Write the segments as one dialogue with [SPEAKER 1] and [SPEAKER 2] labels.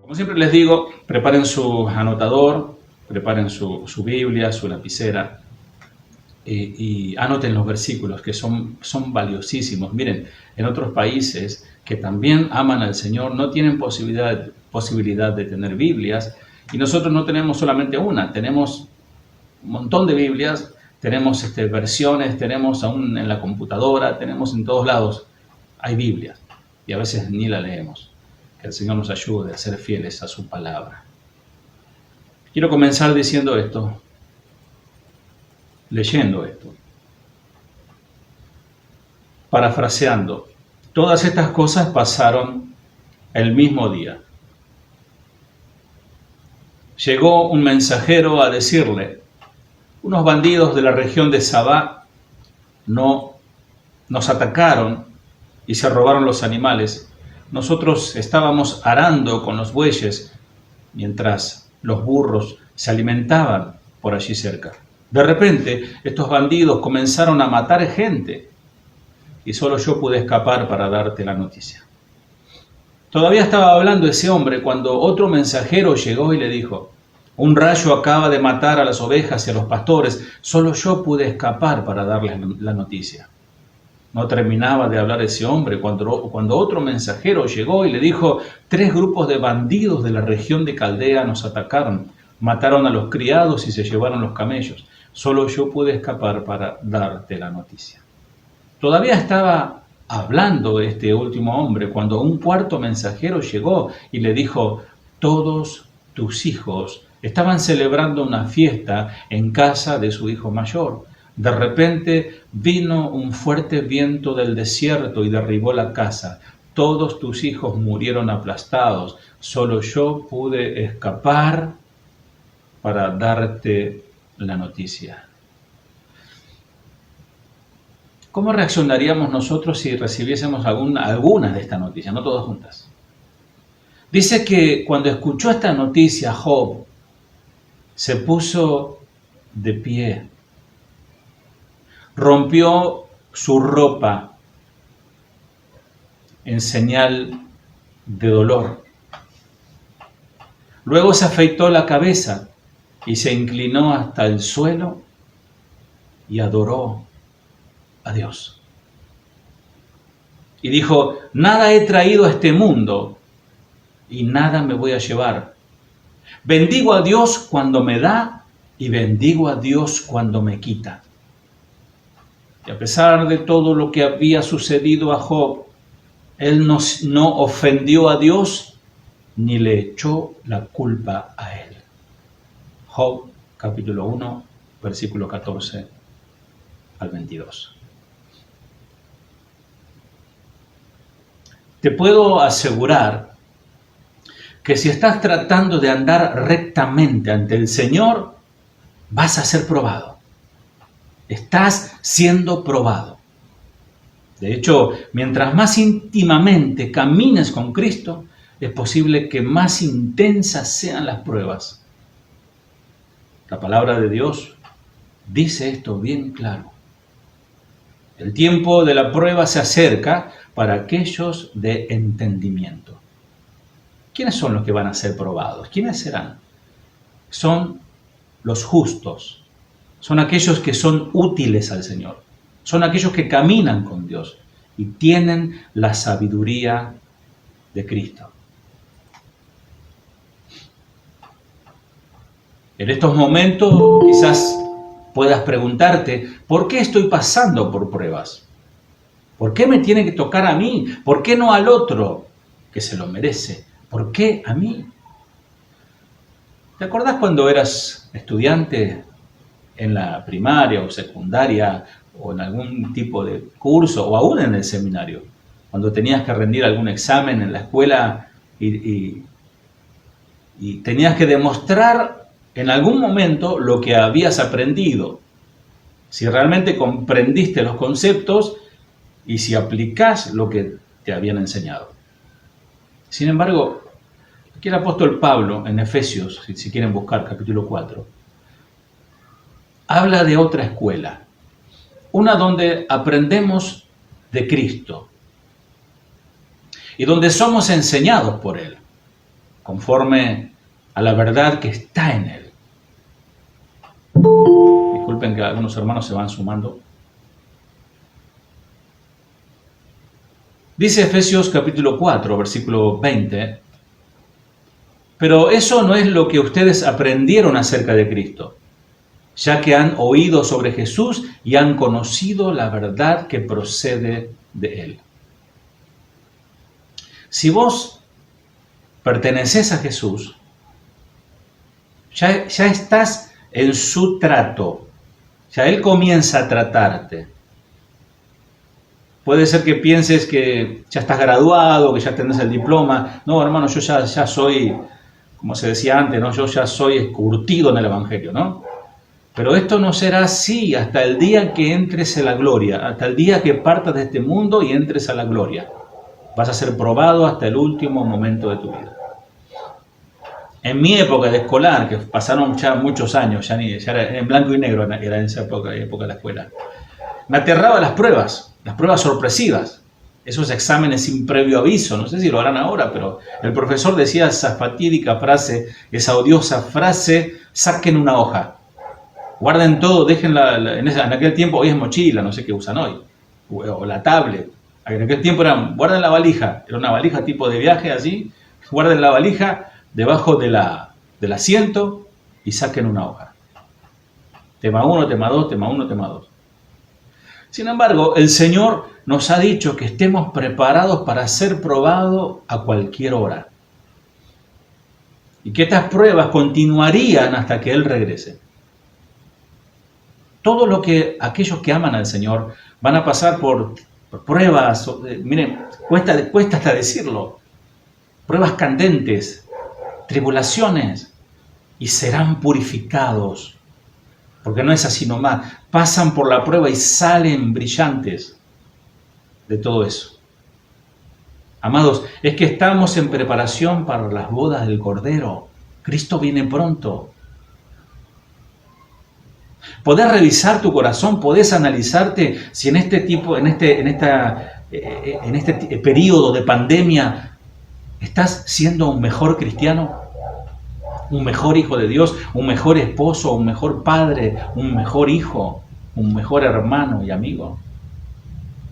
[SPEAKER 1] Como siempre les digo, preparen su anotador, preparen su Biblia, su lapicera y anoten los versículos que son valiosísimos. Miren, en otros países que también aman al Señor no tienen posibilidad de tener Biblias, y nosotros no tenemos solamente una, tenemos un montón de Biblias, tenemos versiones, tenemos aún en la computadora, tenemos en todos lados, hay Biblias y a veces ni la leemos. Que el Señor nos ayude a ser fieles a su palabra. Quiero comenzar diciendo esto, leyendo esto, parafraseando. Todas estas cosas pasaron el mismo día. Llegó un mensajero a decirle: unos bandidos de la región de Sabá nos atacaron y se robaron los animales. Nosotros estábamos arando con los bueyes mientras los burros se alimentaban por allí cerca. De repente, estos bandidos comenzaron a matar gente y solo yo pude escapar para darte la noticia. Todavía estaba hablando ese hombre cuando otro mensajero llegó y le dijo: un rayo acaba de matar a las ovejas y a los pastores, solo yo pude escapar para darles la noticia. No terminaba de hablar ese hombre cuando otro mensajero llegó y le dijo: 3 grupos de bandidos de la región de Caldea nos atacaron, mataron a los criados y se llevaron los camellos. Solo yo pude escapar para darte la noticia. Todavía estaba hablando este último hombre cuando un cuarto mensajero llegó y le dijo: todos tus hijos estaban celebrando una fiesta en casa de su hijo mayor. De repente vino un fuerte viento del desierto y derribó la casa. Todos tus hijos murieron aplastados. Solo yo pude escapar para darte la noticia. ¿Cómo reaccionaríamos nosotros si recibiésemos alguna de estas noticias, no todas juntas? Dice que cuando escuchó esta noticia, Job se puso de pie, rompió su ropa en señal de dolor. Luego se afeitó la cabeza y se inclinó hasta el suelo y adoró a Dios. Y dijo: nada he traído a este mundo y nada me voy a llevar. Bendigo a Dios cuando me da y bendigo a Dios cuando me quita. Y a pesar de todo lo que había sucedido a Job, él no ofendió a Dios ni le echó la culpa a él. Job, capítulo 1, versículo 14 al 22. Te puedo asegurar que si estás tratando de andar rectamente ante el Señor, vas a ser probado. Estás siendo probado. De hecho, mientras más íntimamente camines con Cristo, es posible que más intensas sean las pruebas. La palabra de Dios dice esto bien claro. El tiempo de la prueba se acerca para aquellos de entendimiento. ¿Quiénes son los que van a ser probados? ¿Quiénes serán? Son los justos. Son aquellos que son útiles al Señor. Son aquellos que caminan con Dios y tienen la sabiduría de Cristo. En estos momentos quizás puedas preguntarte: ¿por qué estoy pasando por pruebas? ¿Por qué me tiene que tocar a mí? ¿Por qué no al otro que se lo merece? ¿Por qué a mí? ¿Te acordás cuando eras estudiante en la primaria o secundaria o en algún tipo de curso o aún en el seminario? Cuando tenías que rendir algún examen en la escuela y tenías que demostrar en algún momento lo que habías aprendido. Si realmente comprendiste los conceptos y si aplicás lo que te habían enseñado. Sin embargo, aquí el apóstol Pablo en Efesios, si quieren buscar capítulo 4, habla de otra escuela, una donde aprendemos de Cristo y donde somos enseñados por Él. conforme a la verdad que está en Él. Disculpen que algunos hermanos se van sumando. Dice Efesios capítulo 4, versículo 20, pero eso no es lo que ustedes aprendieron acerca de Cristo, ya que han oído sobre Jesús y han conocido la verdad que procede de Él. Si vos perteneces a Jesús, ya estás en su trato, ya Él comienza a tratarte. Puede ser que pienses que ya estás graduado, que ya tenés el diploma. No, hermano, yo ya soy, como se decía antes, ¿no? Yo ya soy curtido en el Evangelio, ¿no? Pero esto no será así hasta el día que entres en la gloria, hasta el día que partas de este mundo y entres a la gloria. Vas a ser probado hasta el último momento de tu vida. En mi época de escolar, que pasaron ya muchos años, ya era en blanco y negro, era en esa época de la escuela, me aterraban las pruebas sorpresivas, esos exámenes sin previo aviso. No sé si lo harán ahora, pero el profesor decía esa fatídica frase, esa odiosa frase: saquen una hoja, guarden todo, déjenla en aquel tiempo, hoy es mochila, no sé qué usan hoy, o la tablet. En aquel tiempo guarden la valija, era una valija tipo de viaje así, guarden la valija debajo del asiento y saquen una hoja. Tema 1, tema 2, tema 1, tema 2. Sin embargo, el Señor nos ha dicho que estemos preparados para ser probados a cualquier hora. Y que estas pruebas continuarían hasta que Él regrese. Todo lo que aquellos que aman al Señor van a pasar por pruebas, miren, cuesta hasta decirlo, pruebas candentes, tribulaciones, y serán purificados. Porque no es así nomás, pasan por la prueba y salen brillantes de todo eso. Amados, es que estamos en preparación para las bodas del Cordero. Cristo viene pronto. Podés revisar tu corazón, podés analizarte si en este periodo de pandemia estás siendo un mejor cristiano, un mejor hijo de Dios, un mejor esposo, un mejor padre, un mejor hijo, un mejor hermano y amigo.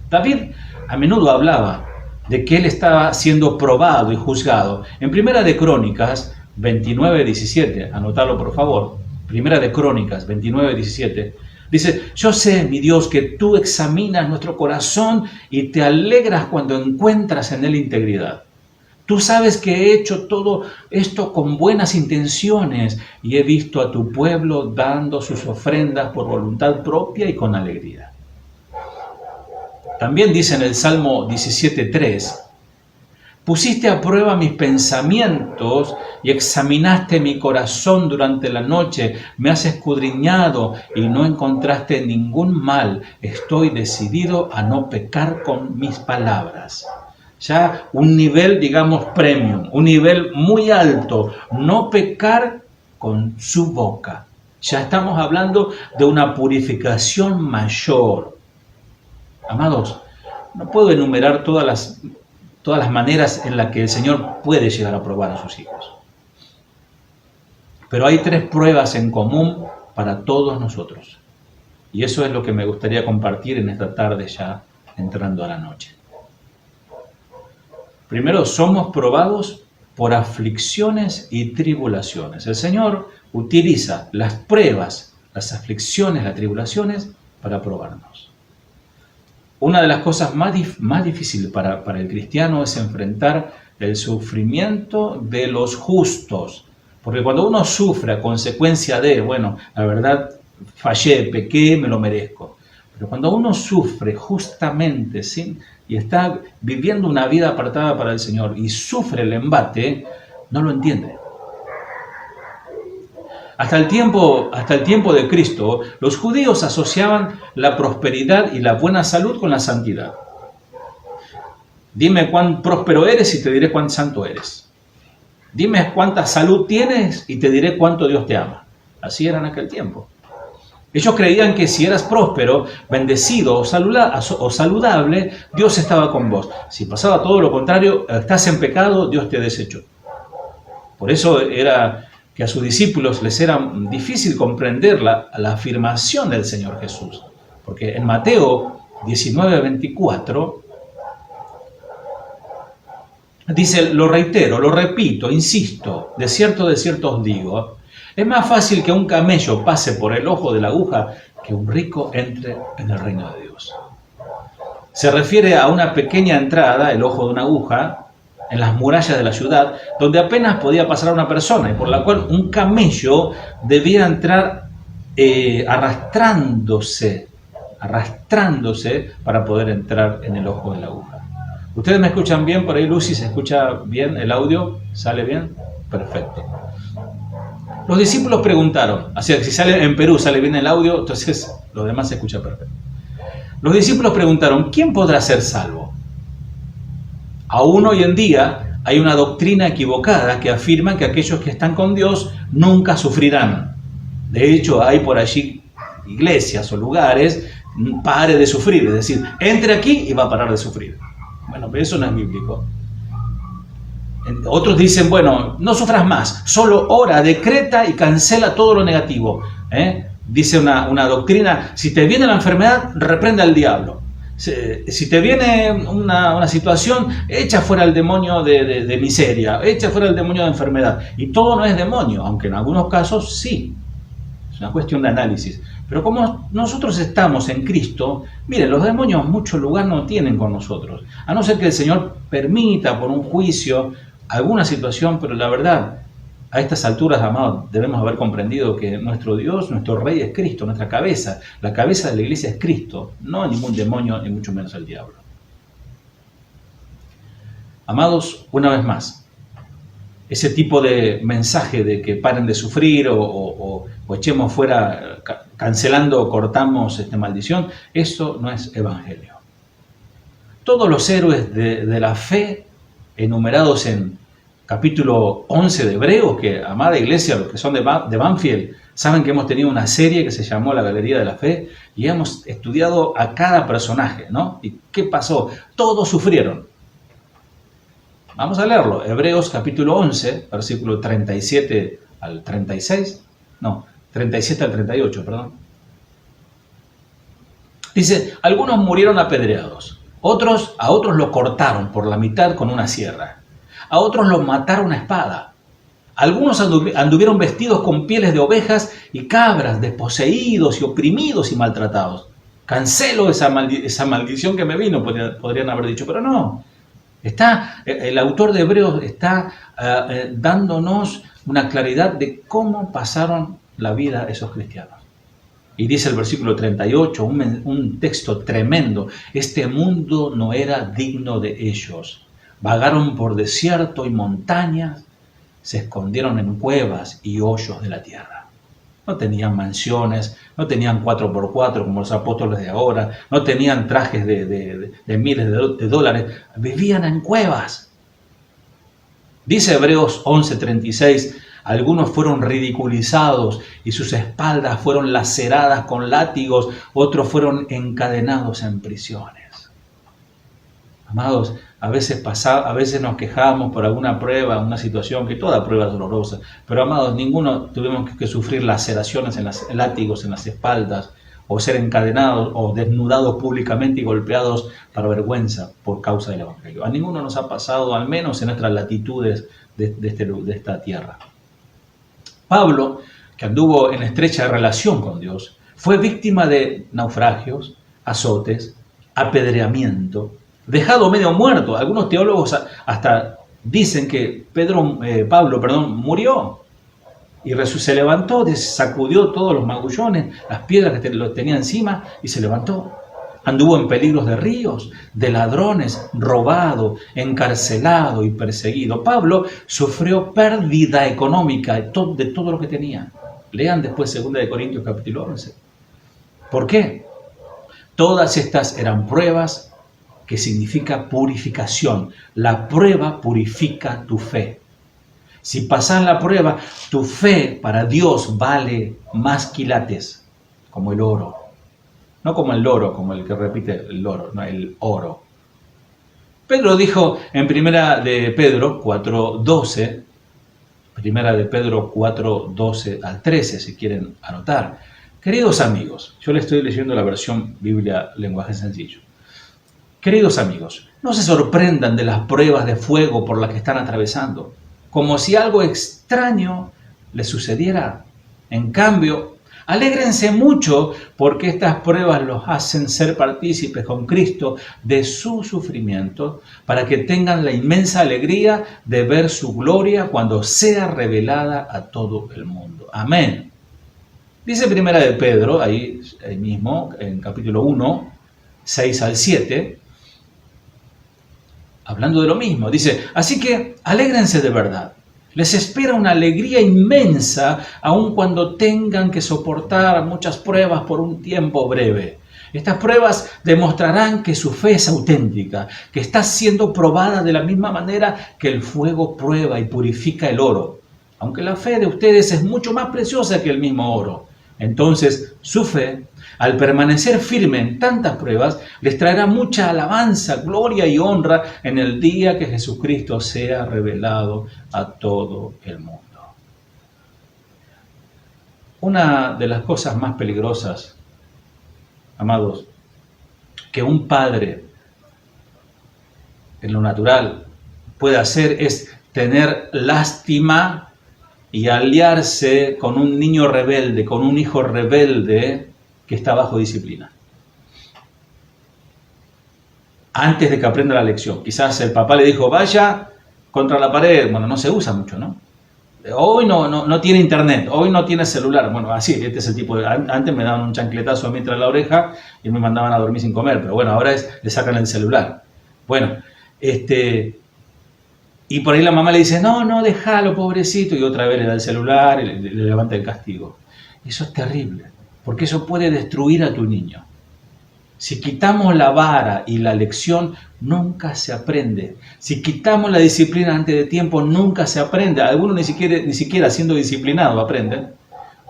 [SPEAKER 1] David a menudo hablaba de que él estaba siendo probado y juzgado. En Primera de Crónicas 29:17, anotalo por favor, Primera de Crónicas 29:17, dice: yo sé, mi Dios, que tú examinas nuestro corazón y te alegras cuando encuentras en él integridad. Tú sabes que he hecho todo esto con buenas intenciones y he visto a tu pueblo dando sus ofrendas por voluntad propia y con alegría. También dice en el Salmo 17:3, pusiste a prueba mis pensamientos y examinaste mi corazón durante la noche, me has escudriñado y no encontraste ningún mal. Estoy decidido a no pecar con mis palabras. Ya un nivel, digamos, premium, un nivel muy alto, no pecar con su boca. Ya estamos hablando de una purificación mayor. Amados, no puedo enumerar todas las maneras en las que el Señor puede llegar a probar a sus hijos. Pero hay 3 pruebas en común para todos nosotros. Y eso es lo que me gustaría compartir en esta tarde, ya entrando a la noche. Primero, somos probados por aflicciones y tribulaciones. El Señor utiliza las pruebas, las aflicciones, las tribulaciones para probarnos. Una de las cosas más difíciles para el cristiano es enfrentar el sufrimiento de los justos. Porque cuando uno sufre a consecuencia de, bueno, la verdad, fallé, pequé, me lo merezco. Pero cuando uno sufre justamente y está viviendo una vida apartada para el Señor y sufre el embate, no lo entiende. Hasta el tiempo de Cristo, los judíos asociaban la prosperidad y la buena salud con la santidad. Dime cuán próspero eres y te diré cuán santo eres. Dime cuánta salud tienes y te diré cuánto Dios te ama. Así era en aquel tiempo. Ellos creían que si eras próspero, bendecido o saludable, Dios estaba con vos. Si pasaba todo lo contrario, estás en pecado, Dios te desechó. Por eso era que a sus discípulos les era difícil comprender la afirmación del Señor Jesús. Porque en Mateo 19:24 dice, lo reitero, lo repito, insisto, de cierto os digo, es más fácil que un camello pase por el ojo de la aguja que un rico entre en el reino de Dios. Se refiere a una pequeña entrada, el ojo de una aguja, en las murallas de la ciudad, donde apenas podía pasar una persona y por la cual un camello debía entrar arrastrándose para poder entrar en el ojo de la aguja. ¿Ustedes me escuchan bien por ahí, Lucy? ¿Se escucha bien el audio? ¿Sale bien? Perfecto. Los discípulos preguntaron, así que si sale en Perú, sale bien el audio, entonces lo demás se escucha perfecto. Los discípulos preguntaron, ¿quién podrá ser salvo? Aún hoy en día hay una doctrina equivocada que afirma que aquellos que están con Dios nunca sufrirán. De hecho, hay por allí iglesias o lugares, pare de sufrir, es decir, entre aquí y va a parar de sufrir. Bueno, pero eso no es bíblico. Otros dicen, bueno, no sufras más, solo ora, decreta y cancela todo lo negativo. Dice una doctrina, si te viene la enfermedad, reprende al diablo. Si te viene una situación, echa fuera el demonio de miseria, echa fuera el demonio de enfermedad. Y todo no es demonio, aunque en algunos casos sí. Es una cuestión de análisis. Pero como nosotros estamos en Cristo, miren, los demonios mucho lugar no tienen con nosotros. A no ser que el Señor permita por un juicio alguna situación, pero la verdad, a estas alturas, amados, debemos haber comprendido que nuestro Dios, nuestro Rey es Cristo, nuestra cabeza, la cabeza de la iglesia es Cristo, no ningún demonio, ni mucho menos el diablo. Amados, una vez más, ese tipo de mensaje de que paren de sufrir o echemos fuera, cancelando o cortamos maldición, eso no es evangelio. Todos los héroes de la fe enumerados en capítulo 11 de Hebreos, que, amada iglesia, los que son de Banfield, saben que hemos tenido una serie que se llamó La Galería de la Fe y hemos estudiado a cada personaje, ¿no? ¿Y qué pasó? Todos sufrieron. Vamos a leerlo. Hebreos capítulo 11, versículo 37 al 36. No, 37 al 38, perdón. Dice, algunos murieron apedreados. A otros lo cortaron por la mitad con una sierra. A otros los mataron a espada. Algunos anduvieron vestidos con pieles de ovejas y cabras, desposeídos y oprimidos y maltratados. Cancelo esa maldición que me vino, podrían haber dicho, pero no. El autor de Hebreos está dándonos una claridad de cómo pasaron la vida esos cristianos. Y dice el versículo 38, un texto tremendo, este mundo no era digno de ellos. Vagaron por desierto y montañas, se escondieron en cuevas y hoyos de la tierra. No tenían mansiones, no tenían 4x4 como los apóstoles de ahora, no tenían trajes de miles de dólares, vivían en cuevas. Dice Hebreos 11:36, algunos fueron ridiculizados y sus espaldas fueron laceradas con látigos, otros fueron encadenados en prisiones. Amados, a veces nos quejamos por alguna prueba, una situación, que toda prueba es dolorosa, pero amados, ninguno tuvimos que sufrir laceraciones en los látigos en las espaldas, o ser encadenados o desnudados públicamente y golpeados para vergüenza por causa del Evangelio. A ninguno nos ha pasado, al menos en nuestras latitudes de esta tierra. Pablo, que anduvo en estrecha relación con Dios, fue víctima de naufragios, azotes, apedreamiento, dejado medio muerto. Algunos teólogos hasta dicen que Pablo murió y se levantó, sacudió todos los magullones, las piedras que lo tenía encima y se levantó. Anduvo en peligros de ríos, de ladrones, robado, encarcelado y perseguido. Pablo sufrió pérdida económica de todo lo que tenía. Lean después 2 Corintios capítulo 11. ¿Por qué? Todas estas eran pruebas que significa purificación. La prueba purifica tu fe. Si pasas la prueba, tu fe para Dios vale más quilates, como el oro. No como el loro, como el que repite el loro, no, el oro. Pedro dijo en 1 de Pedro 4:12, Primera de Pedro 4, 12 al 13, si quieren anotar. Queridos amigos, yo le estoy leyendo la versión Biblia Lenguaje Sencillo. Queridos amigos, no se sorprendan de las pruebas de fuego por las que están atravesando, como si algo extraño les sucediera. En cambio, alégrense mucho porque estas pruebas los hacen ser partícipes con Cristo de su sufrimiento, para que tengan la inmensa alegría de ver su gloria cuando sea revelada a todo el mundo. Amén. Dice Primera de Pedro, ahí mismo, en capítulo 1, 6 al 7, hablando de lo mismo, dice, así que alégrense de verdad. Les espera una alegría inmensa, aun cuando tengan que soportar muchas pruebas por un tiempo breve. Estas pruebas demostrarán que su fe es auténtica, que está siendo probada de la misma manera que el fuego prueba y purifica el oro. Aunque la fe de ustedes es mucho más preciosa que el mismo oro. Entonces, su fe, al permanecer firme en tantas pruebas, les traerá mucha alabanza, gloria y honra en el día que Jesucristo sea revelado a todo el mundo. Una de las cosas más peligrosas, amados, que un padre en lo natural puede hacer es tener lástima y aliarse con un niño rebelde, con un hijo rebelde que está bajo disciplina. Antes de que aprenda la lección. Quizás el papá le dijo, vaya contra la pared. Bueno, no se usa mucho, ¿no? Hoy no tiene internet, hoy no tiene celular. Bueno, así, este es el tipo de... Antes me daban un chancletazo a mí tras la oreja y me mandaban a dormir sin comer. Pero bueno, ahora le sacan el celular. Bueno, y por ahí la mamá le dice, no, déjalo, pobrecito. Y otra vez le da el celular y le levanta el castigo. Eso es terrible, porque eso puede destruir a tu niño. Si quitamos la vara y la lección, nunca se aprende. Si quitamos la disciplina antes de tiempo, nunca se aprende. Algunos ni siquiera siendo disciplinados aprenden.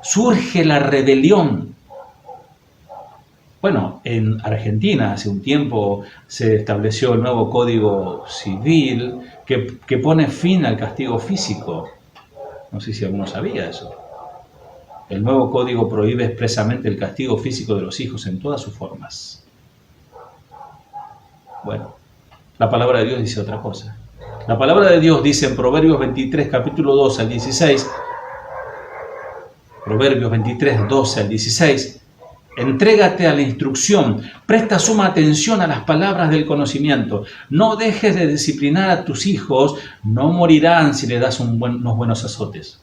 [SPEAKER 1] Surge la rebelión. Bueno, en Argentina hace un tiempo se estableció el nuevo Código Civil que pone fin al castigo físico. No sé si alguno sabía eso. El nuevo código prohíbe expresamente el castigo físico de los hijos en todas sus formas. Bueno, la palabra de Dios dice otra cosa. La palabra de Dios dice en Proverbios 23, capítulo 12 al 16, Proverbios 23, 12 al 16, entrégate a la instrucción, presta suma atención a las palabras del conocimiento, no dejes de disciplinar a tus hijos, no morirán si le das unos buenos azotes.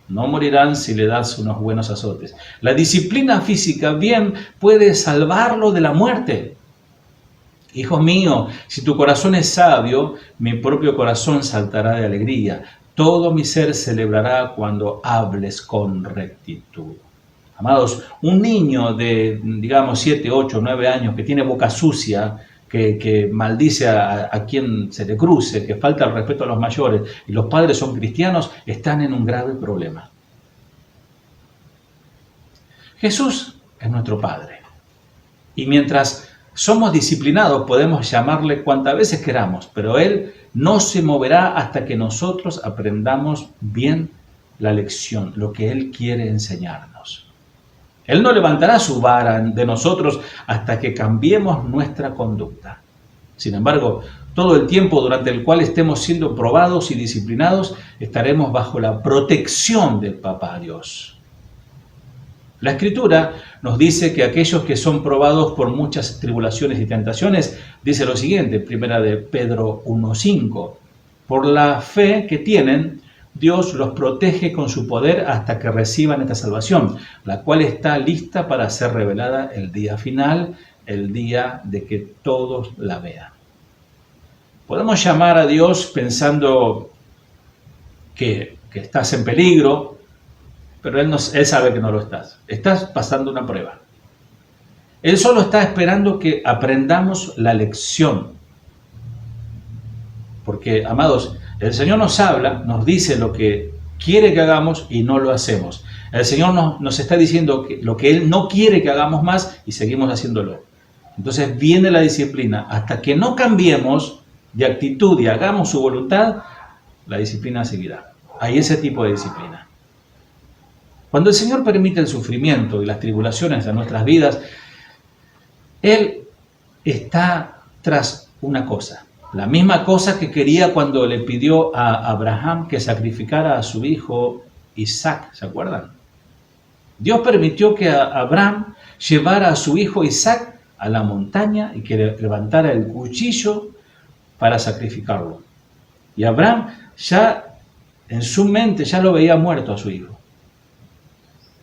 [SPEAKER 1] No morirán si le das unos buenos azotes. La disciplina física bien puede salvarlo de la muerte. Hijo mío, si tu corazón es sabio, mi propio corazón saltará de alegría. Todo mi ser celebrará cuando hables con rectitud. Amados, un niño de, digamos, 7, 8, 9 años que tiene boca sucia, que maldice a quien se le cruce, que falta el respeto a los mayores, y los padres son cristianos, están en un grave problema. Jesús es nuestro Padre. Y mientras somos disciplinados, podemos llamarle cuantas veces queramos, pero Él no se moverá hasta que nosotros aprendamos bien la lección, lo que Él quiere enseñarnos. Él no levantará su vara de nosotros hasta que cambiemos nuestra conducta. Sin embargo, todo el tiempo durante el cual estemos siendo probados y disciplinados, estaremos bajo la protección del Papá Dios. La Escritura nos dice que aquellos que son probados por muchas tribulaciones y tentaciones, dice lo siguiente, primera de Pedro 1:5, por la fe que tienen, Dios los protege con su poder hasta que reciban esta salvación, la cual está lista para ser revelada el día final, el día de que todos la vean. Podemos llamar a Dios pensando que estás en peligro, pero Él sabe que no lo estás. Estás pasando una prueba. Él solo está esperando que aprendamos la lección. Porque, amados, el Señor nos habla, nos dice lo que quiere que hagamos y no lo hacemos. El Señor nos está diciendo lo que Él no quiere que hagamos más y seguimos haciéndolo. Entonces viene la disciplina. Hasta que no cambiemos de actitud y hagamos su voluntad, la disciplina seguirá. hay ese tipo de disciplina. Cuando el Señor permite el sufrimiento y las tribulaciones de nuestras vidas, Él está tras una cosa. La misma cosa que quería cuando le pidió a Abraham que sacrificara a su hijo Isaac, ¿se acuerdan? Dios permitió que Abraham llevara a su hijo Isaac a la montaña y que levantara el cuchillo para sacrificarlo. Y Abraham ya en su mente ya lo veía muerto a su hijo.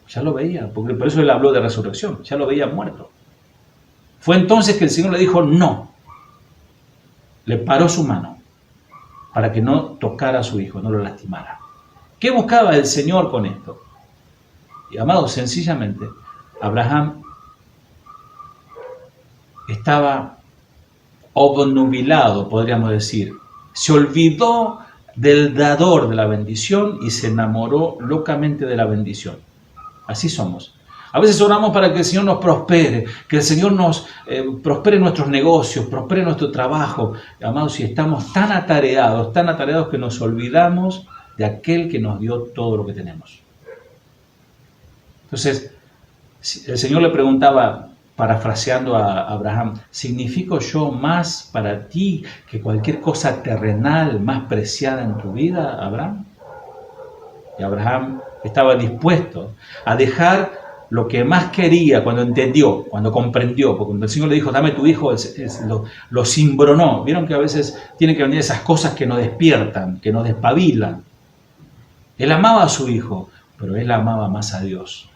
[SPEAKER 1] Ya lo veía, porque por eso él habló de resurrección, ya lo veía muerto. Fue entonces que el Señor le dijo no. Le paró su mano para que no tocara a su hijo, no lo lastimara. ¿Qué buscaba el Señor con esto? Y amados, sencillamente, Abraham estaba obnubilado, podríamos decir. Se olvidó del dador de la bendición y se enamoró locamente de la bendición. Así somos. A veces oramos para que el Señor nos prospere, que el Señor nos prospere nuestros negocios, prospere nuestro trabajo. Amados, y estamos tan atareados que nos olvidamos de aquel que nos dio todo lo que tenemos. Entonces, el Señor le preguntaba, parafraseando a Abraham, ¿significo yo más para ti que cualquier cosa terrenal más preciada en tu vida, Abraham? Y Abraham estaba dispuesto a dejar lo que más quería cuando entendió, cuando comprendió, porque cuando el Señor le dijo, dame tu hijo, lo cimbronó. Vieron que a veces tienen que venir esas cosas que nos despiertan, que nos despabilan. Él amaba a su hijo, pero él amaba más a Dios.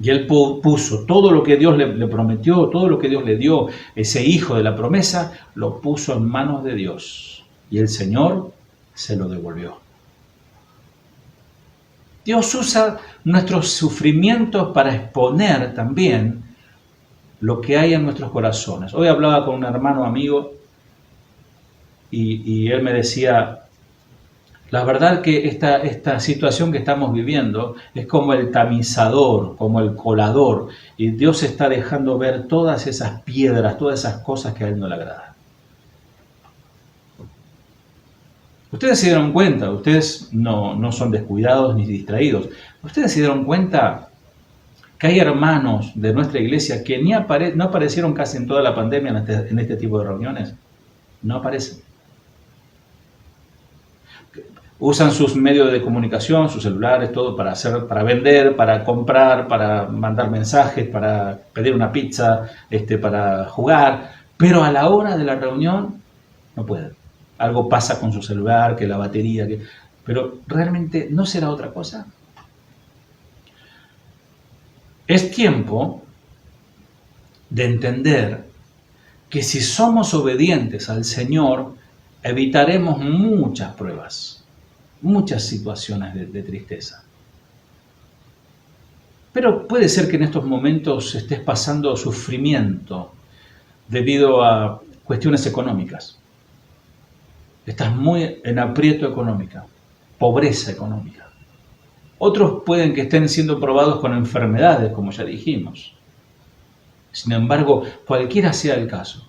[SPEAKER 1] Y él puso todo lo que Dios le prometió, todo lo que Dios le dio, ese hijo de la promesa, lo puso en manos de Dios. Y el Señor se lo devolvió. Dios usa nuestros sufrimientos para exponer también lo que hay en nuestros corazones. Hoy hablaba con un hermano amigo y él me decía, la verdad que esta situación que estamos viviendo es como el tamizador, como el colador, y Dios está dejando ver todas esas piedras, todas esas cosas que a Él no le agradan. Ustedes se dieron cuenta, ustedes no son descuidados ni distraídos, ustedes se dieron cuenta que hay hermanos de nuestra iglesia que no aparecieron casi en toda la pandemia en este tipo de reuniones. No aparecen. Usan sus medios de comunicación, sus celulares, todo para vender, para comprar, para mandar mensajes, para pedir una pizza, para jugar, pero a la hora de la reunión no pueden. Algo pasa con su celular, que la batería, pero realmente ¿no será otra cosa? Es tiempo de entender que si somos obedientes al Señor, evitaremos muchas pruebas, muchas situaciones de tristeza. Pero puede ser que en estos momentos estés pasando sufrimiento debido a cuestiones económicas. Estás muy en aprieto económica, pobreza económica. Otros pueden que estén siendo probados con enfermedades, como ya dijimos. Sin embargo, cualquiera sea el caso,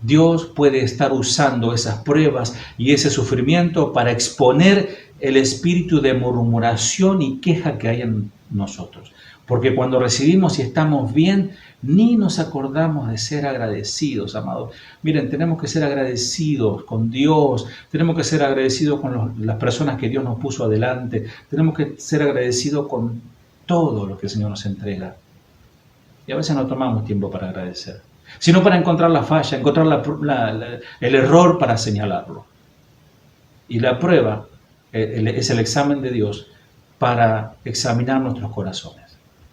[SPEAKER 1] Dios puede estar usando esas pruebas y ese sufrimiento para exponer el espíritu de murmuración y queja que hay en nosotros. Porque cuando recibimos y estamos bien, ni nos acordamos de ser agradecidos, amados. Miren, tenemos que ser agradecidos con Dios, tenemos que ser agradecidos con las personas que Dios nos puso adelante, tenemos que ser agradecidos con todo lo que el Señor nos entrega. Y a veces no tomamos tiempo para agradecer, sino para encontrar la falla, encontrar el error para señalarlo. Y la prueba es el examen de Dios para examinar nuestros corazones.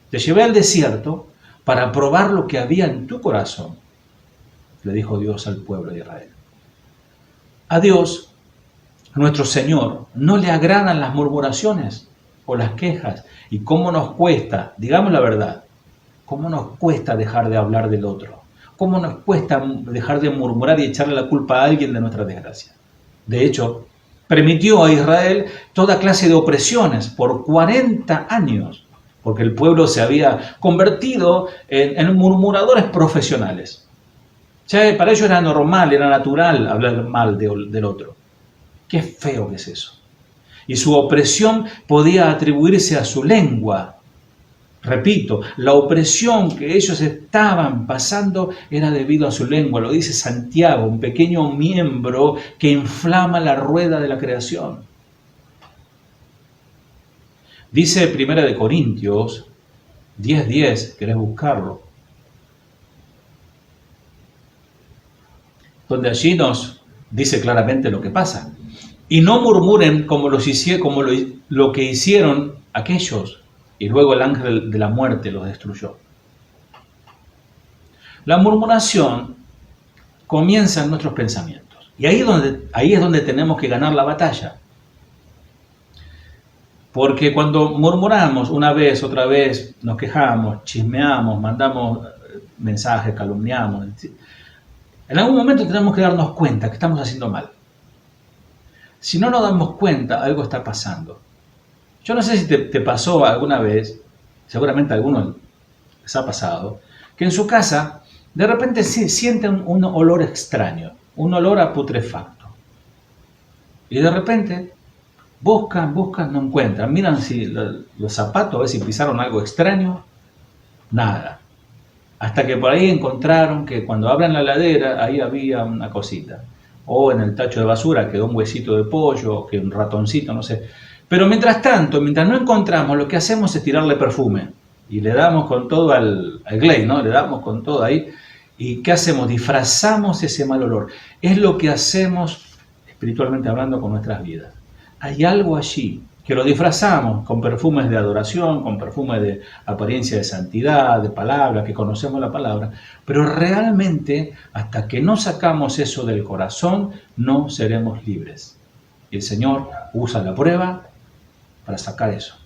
[SPEAKER 1] Te llevé al desierto para probar lo que había en tu corazón, le dijo Dios al pueblo de Israel. A Dios, nuestro Señor, no le agradan las murmuraciones o las quejas. ¿Y cómo nos cuesta, digamos la verdad, cómo nos cuesta dejar de hablar del otro? ¿Cómo nos cuesta dejar de murmurar y echarle la culpa a alguien de nuestra desgracia? De hecho, permitió a Israel toda clase de opresiones por 40 años, porque el pueblo se había convertido en murmuradores profesionales. Ya para ellos era normal, era natural hablar mal del otro. Qué feo que es eso. Y su opresión podía atribuirse a su lengua. Repito, la opresión que ellos estaban pasando era debido a su lengua. Lo dice Santiago, un pequeño miembro que inflama la rueda de la creación. Dice 1 Corintios 10:10, ¿querés buscarlo? Donde allí nos dice claramente lo que pasa. Y no murmuren como lo que hicieron aquellos, y luego el ángel de la muerte los destruyó. La murmuración comienza en nuestros pensamientos. Y ahí es donde tenemos que ganar la batalla. Porque cuando murmuramos una vez, otra vez, nos quejamos, chismeamos, mandamos mensajes, calumniamos, en algún momento tenemos que darnos cuenta que estamos haciendo mal. Si no nos damos cuenta, algo está pasando. Yo no sé si te pasó alguna vez, seguramente a algunos les ha pasado, que en su casa de repente sienten un olor extraño, un olor a putrefacto. Y de repente buscan, no encuentran. Miran si los zapatos, a ver si pisaron algo extraño. Nada. Hasta que por ahí encontraron que cuando abren la heladera, ahí había una cosita. O en el tacho de basura quedó un huesito de pollo, que un ratoncito, no sé. Pero mientras tanto, mientras no encontramos, lo que hacemos es tirarle perfume. Y le damos con todo al Glade, ¿no? Le damos con todo ahí. ¿Y qué hacemos? Disfrazamos ese mal olor. Es lo que hacemos, espiritualmente hablando, con nuestras vidas. Hay algo allí que lo disfrazamos con perfumes de adoración, con perfumes de apariencia de santidad, de palabra, que conocemos la palabra, pero realmente hasta que no sacamos eso del corazón, no seremos libres. Y el Señor usa la prueba para sacar eso.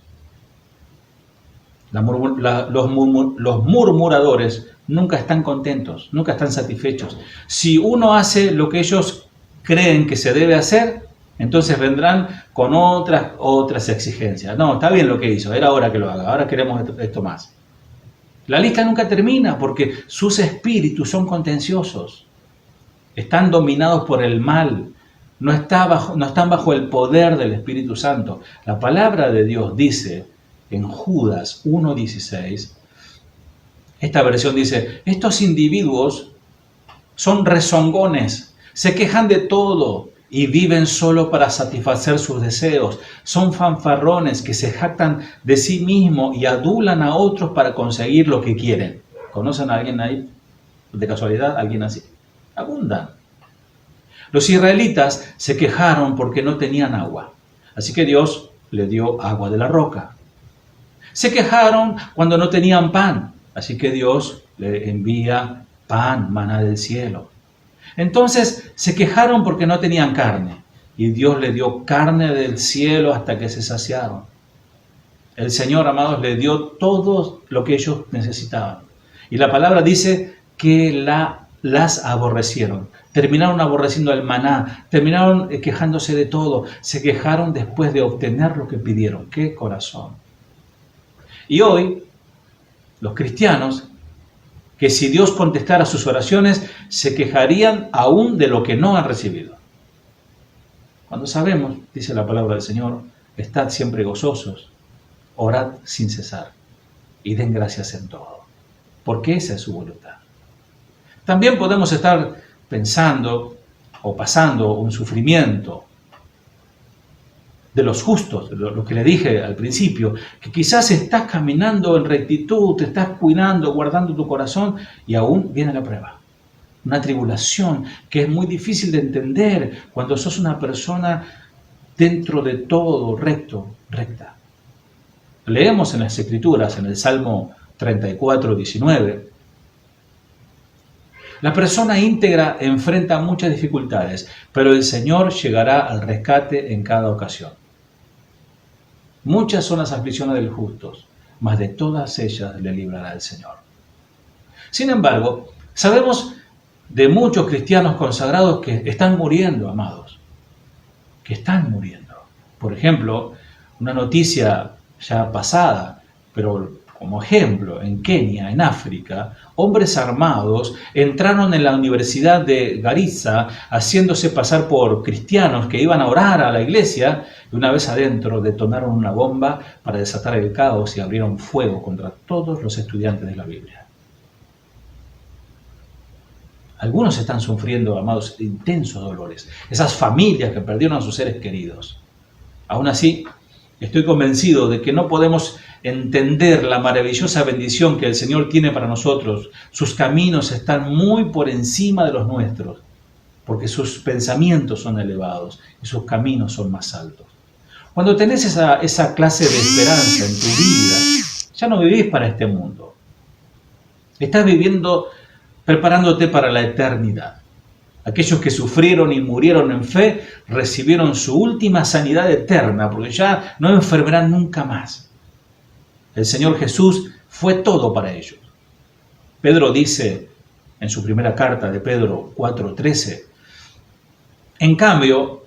[SPEAKER 1] Los murmuradores nunca están contentos, nunca están satisfechos. Si uno hace lo que ellos creen que se debe hacer, entonces vendrán con otras exigencias. No, está bien lo que hizo, era hora que lo haga, ahora queremos esto más. La lista nunca termina porque sus espíritus son contenciosos, están dominados por el mal, no están bajo el poder del Espíritu Santo. La palabra de Dios dice en Judas 1:16, esta versión dice, estos individuos son rezongones, se quejan de todo y viven solo para satisfacer sus deseos. Son fanfarrones que se jactan de sí mismos y adulan a otros para conseguir lo que quieren. ¿Conocen a alguien ahí? ¿De casualidad? ¿Alguien así? Abundan. Los israelitas se quejaron porque no tenían agua. Así que Dios le dio agua de la roca. Se quejaron cuando no tenían pan. Así que Dios le envía pan, maná del cielo. Entonces se quejaron porque no tenían carne y Dios le dio carne del cielo hasta que se saciaron. El Señor, amados, le dio todo lo que ellos necesitaban. Y la palabra dice que las aborrecieron. Terminaron aborreciendo el maná, terminaron quejándose de todo. Se quejaron después de obtener lo que pidieron. ¡Qué corazón! Y hoy, los cristianos, que si Dios contestara sus oraciones, se quejarían aún de lo que no han recibido. Cuando sabemos, dice la palabra del Señor, estad siempre gozosos, orad sin cesar y den gracias en todo, porque esa es su voluntad. También podemos estar pensando o pasando un sufrimiento de los justos, lo que le dije al principio, que quizás estás caminando en rectitud, te estás cuidando, guardando tu corazón y aún viene la prueba. Una tribulación que es muy difícil de entender cuando sos una persona dentro de todo recta. Leemos en las Escrituras, en el Salmo 34:19, la persona íntegra enfrenta muchas dificultades, pero el Señor llegará al rescate en cada ocasión. Muchas son las aflicciones del justo, mas de todas ellas le librará el Señor. Sin embargo, sabemos de muchos cristianos consagrados que están muriendo, amados, que están muriendo. Por ejemplo, una noticia ya pasada, pero Como ejemplo, en Kenia, en África, hombres armados entraron en la Universidad de Garissa haciéndose pasar por cristianos que iban a orar a la iglesia y una vez adentro detonaron una bomba para desatar el caos y abrieron fuego contra todos los estudiantes de la Biblia. Algunos están sufriendo, amados, intensos dolores. Esas familias que perdieron a sus seres queridos. Aún así, estoy convencido de que no podemos entender la maravillosa bendición que el Señor tiene para nosotros. Sus caminos están muy por encima de los nuestros, porque sus pensamientos son elevados y sus caminos son más altos. Cuando tenés esa clase de esperanza en tu vida, ya no vivís para este mundo. Estás viviendo, preparándote para la eternidad. Aquellos que sufrieron y murieron en fe recibieron su última sanidad eterna, porque ya no enfermarán nunca más. El Señor Jesús fue todo para ellos. Pedro dice en su primera carta de Pedro 4:13, en cambio,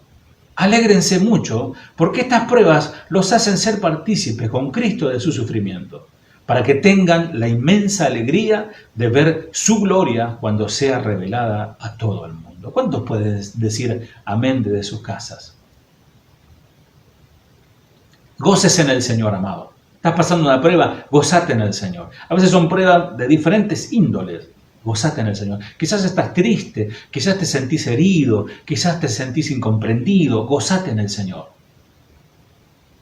[SPEAKER 1] alégrense mucho porque estas pruebas los hacen ser partícipes con Cristo de su sufrimiento, para que tengan la inmensa alegría de ver su gloria cuando sea revelada a todo el mundo. ¿Cuántos pueden decir amén desde sus casas? Gócese en el Señor, amado. Estás pasando una prueba, gozate en el Señor. A veces son pruebas de diferentes índoles. Gozate en el Señor. Quizás estás triste, quizás te sentís herido, quizás te sentís incomprendido. Gozate en el Señor.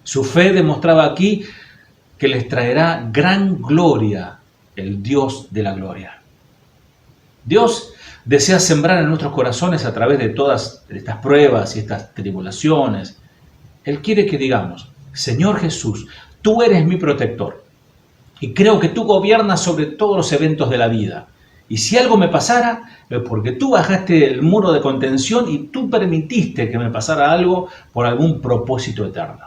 [SPEAKER 1] Su fe demostraba aquí que les traerá gran gloria el Dios de la gloria. Dios desea sembrar en nuestros corazones a través de todas estas pruebas y estas tribulaciones. Él quiere que digamos, Señor Jesús, tú eres mi protector y creo que tú gobiernas sobre todos los eventos de la vida. Y si algo me pasara, es porque tú bajaste el muro de contención y tú permitiste que me pasara algo por algún propósito eterno.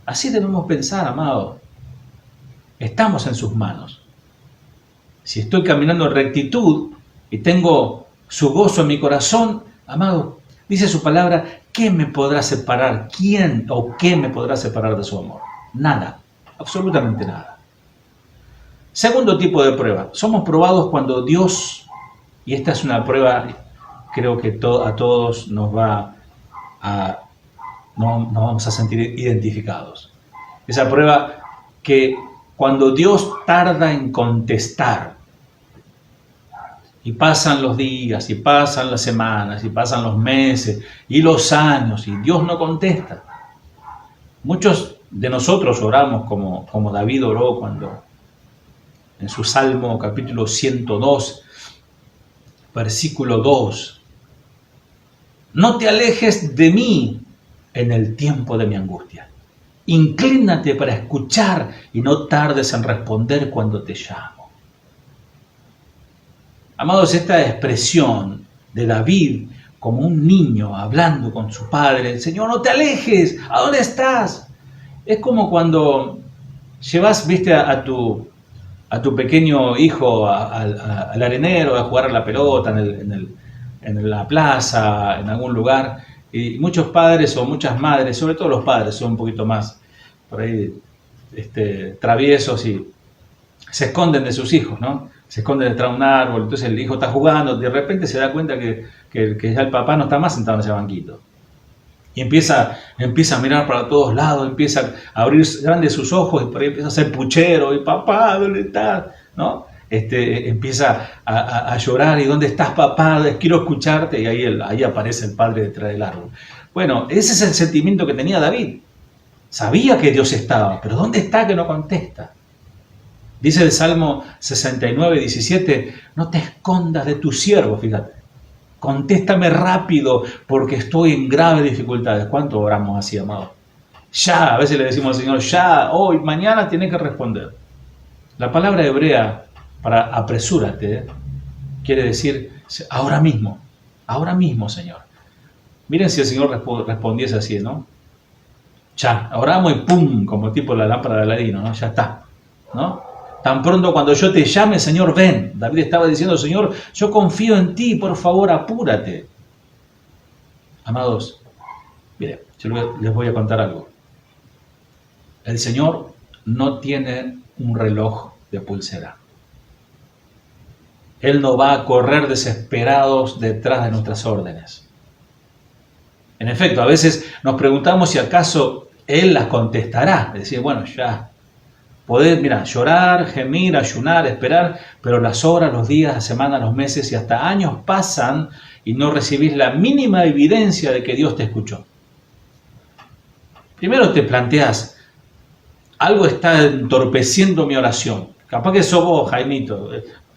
[SPEAKER 1] Así debemos pensar, amado. Estamos en sus manos. Si estoy caminando en rectitud y tengo su gozo en mi corazón, amado, dice su palabra, ¿qué me podrá separar? ¿Quién o qué me podrá separar de su amor? Nada, absolutamente nada. Segundo tipo de prueba. Somos probados cuando Dios, y esta es una prueba, creo que a todos nos vamos a sentir identificados. Esa prueba que cuando Dios tarda en contestar, y pasan los días, y pasan las semanas, y pasan los meses, y los años, y Dios no contesta. Muchos de nosotros oramos como David oró cuando en su Salmo capítulo 102, versículo 2. No te alejes de mí en el tiempo de mi angustia. Inclínate para escuchar y no tardes en responder cuando te llamo. Amados, esta expresión de David como un niño hablando con su padre, Señor, no te alejes, ¿a dónde estás? Es como cuando llevas, viste, a tu pequeño hijo al arenero a jugar a la pelota en la plaza, en algún lugar, y muchos padres o muchas madres, sobre todo los padres, son un poquito más por ahí traviesos y se esconden de sus hijos, ¿no? Se esconden detrás de un árbol, entonces el hijo está jugando, de repente se da cuenta que ya el papá no está más sentado en ese banquito. Y empieza a mirar para todos lados, empieza a abrir grandes sus ojos y por ahí empieza a ser puchero, y papá, ¿dónde estás? ¿No? Empieza a llorar, ¿y dónde estás, papá? Quiero escucharte, y ahí aparece el padre detrás del árbol. Bueno, ese es el sentimiento que tenía David. Sabía que Dios estaba, pero ¿dónde está que no contesta? Dice el Salmo 69, 17, no te escondas de tu siervo, fíjate. Contéstame rápido porque estoy en graves dificultades. ¿Cuánto oramos así, amado? Ya, a veces le decimos al Señor, ya, hoy, mañana tienes que responder. La palabra hebrea para apresúrate quiere decir ahora mismo, Señor. Miren si el Señor respondiese así, ¿no? Ya, oramos y pum, como tipo la lámpara de Aladino, ¿no? Ya está, ¿no? Tan pronto cuando yo te llame, Señor, ven. David estaba diciendo, Señor, yo confío en ti, por favor, apúrate. Amados, mire, yo les voy a contar algo. El Señor no tiene un reloj de pulsera. Él no va a correr desesperados detrás de nuestras órdenes. En efecto, a veces nos preguntamos si acaso Él las contestará. Es decir, bueno, ya, podés, mira, llorar, gemir, ayunar, esperar, pero las horas, los días, las semanas, los meses y hasta años pasan y no recibís la mínima evidencia de que Dios te escuchó. Primero te planteas, algo está entorpeciendo mi oración. Capaz que sos vos, Jaimito,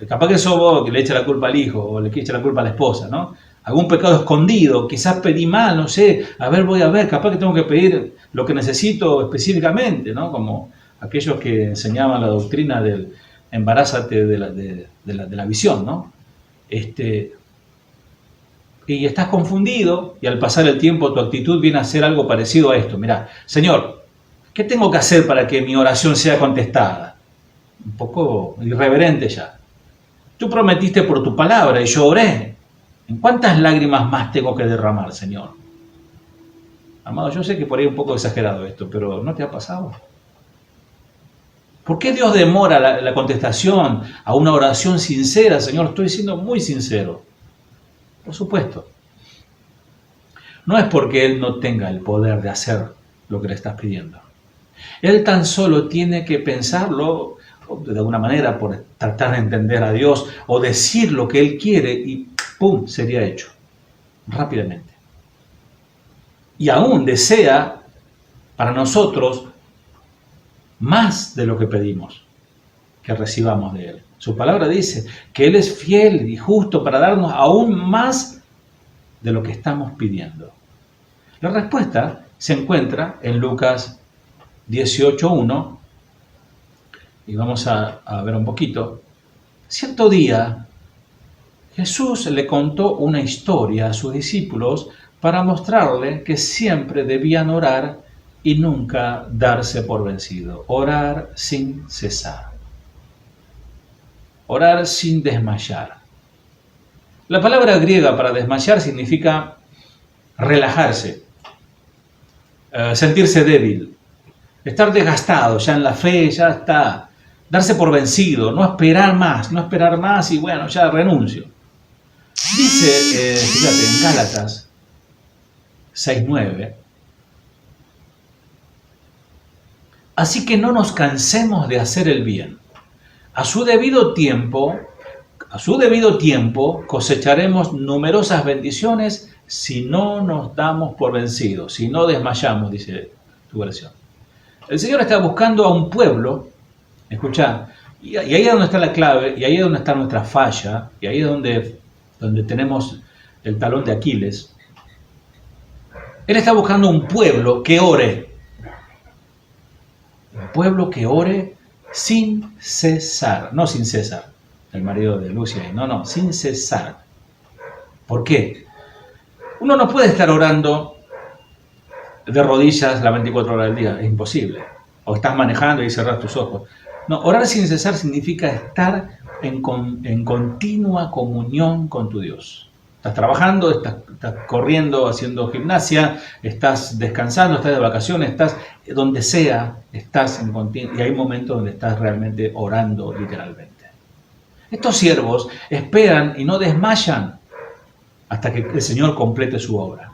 [SPEAKER 1] capaz que sos vos que le echa la culpa al hijo o le echa la culpa a la esposa, ¿no? Algún pecado escondido, quizás pedí mal, no sé, a ver, voy a ver, capaz que tengo que pedir lo que necesito específicamente, ¿no? Como aquellos que enseñaban la doctrina del embarázate de la visión, ¿no? Y estás confundido y al pasar el tiempo tu actitud viene a ser algo parecido a esto. Mirá, Señor, ¿qué tengo que hacer para que mi oración sea contestada? Un poco irreverente ya. Tú prometiste por tu palabra y yo oré. ¿En cuántas lágrimas más tengo que derramar, Señor? Amado, yo sé que por ahí es un poco exagerado esto, pero ¿no te ha pasado? ¿Por qué Dios demora la contestación a una oración sincera, Señor? Estoy siendo muy sincero. Por supuesto. No es porque Él no tenga el poder de hacer lo que le estás pidiendo. Él tan solo tiene que pensarlo de alguna manera por tratar de entender a Dios o decir lo que Él quiere y ¡pum! Sería hecho. Rápidamente. Y aún desea para nosotros más de lo que pedimos que recibamos de Él. Su palabra dice que Él es fiel y justo para darnos aún más de lo que estamos pidiendo. La respuesta se encuentra en Lucas 18:1 y vamos a ver un poquito. Cierto día, Jesús le contó una historia a sus discípulos para mostrarle que siempre debían orar y nunca darse por vencido. Orar sin cesar. Orar sin desmayar. La palabra griega para desmayar significa relajarse, sentirse débil, estar desgastado ya en la fe, ya está, darse por vencido, no esperar más y bueno, ya renuncio. Dice, fíjate, en Gálatas 6:9, así que no nos cansemos de hacer el bien. A su debido tiempo cosecharemos numerosas bendiciones si no nos damos por vencidos, si no desmayamos, dice tu versión. El Señor está buscando a un pueblo, escuchá, y ahí es donde está la clave, y ahí es donde está nuestra falla, y ahí es donde tenemos el talón de Aquiles. Él está buscando un pueblo que ore. Un pueblo que ore sin cesar, no sin César, el marido de Lucia, no, sin cesar. ¿Por qué? Uno no puede estar orando de rodillas las 24 horas del día, es imposible. O estás manejando y cerras tus ojos. No, orar sin cesar significa estar en continua comunión con tu Dios. Estás trabajando, estás corriendo, haciendo gimnasia, estás descansando, estás de vacaciones, estás donde sea, estás en continuo, y hay momentos donde estás realmente orando literalmente. Estos siervos esperan y no desmayan hasta que el Señor complete su obra.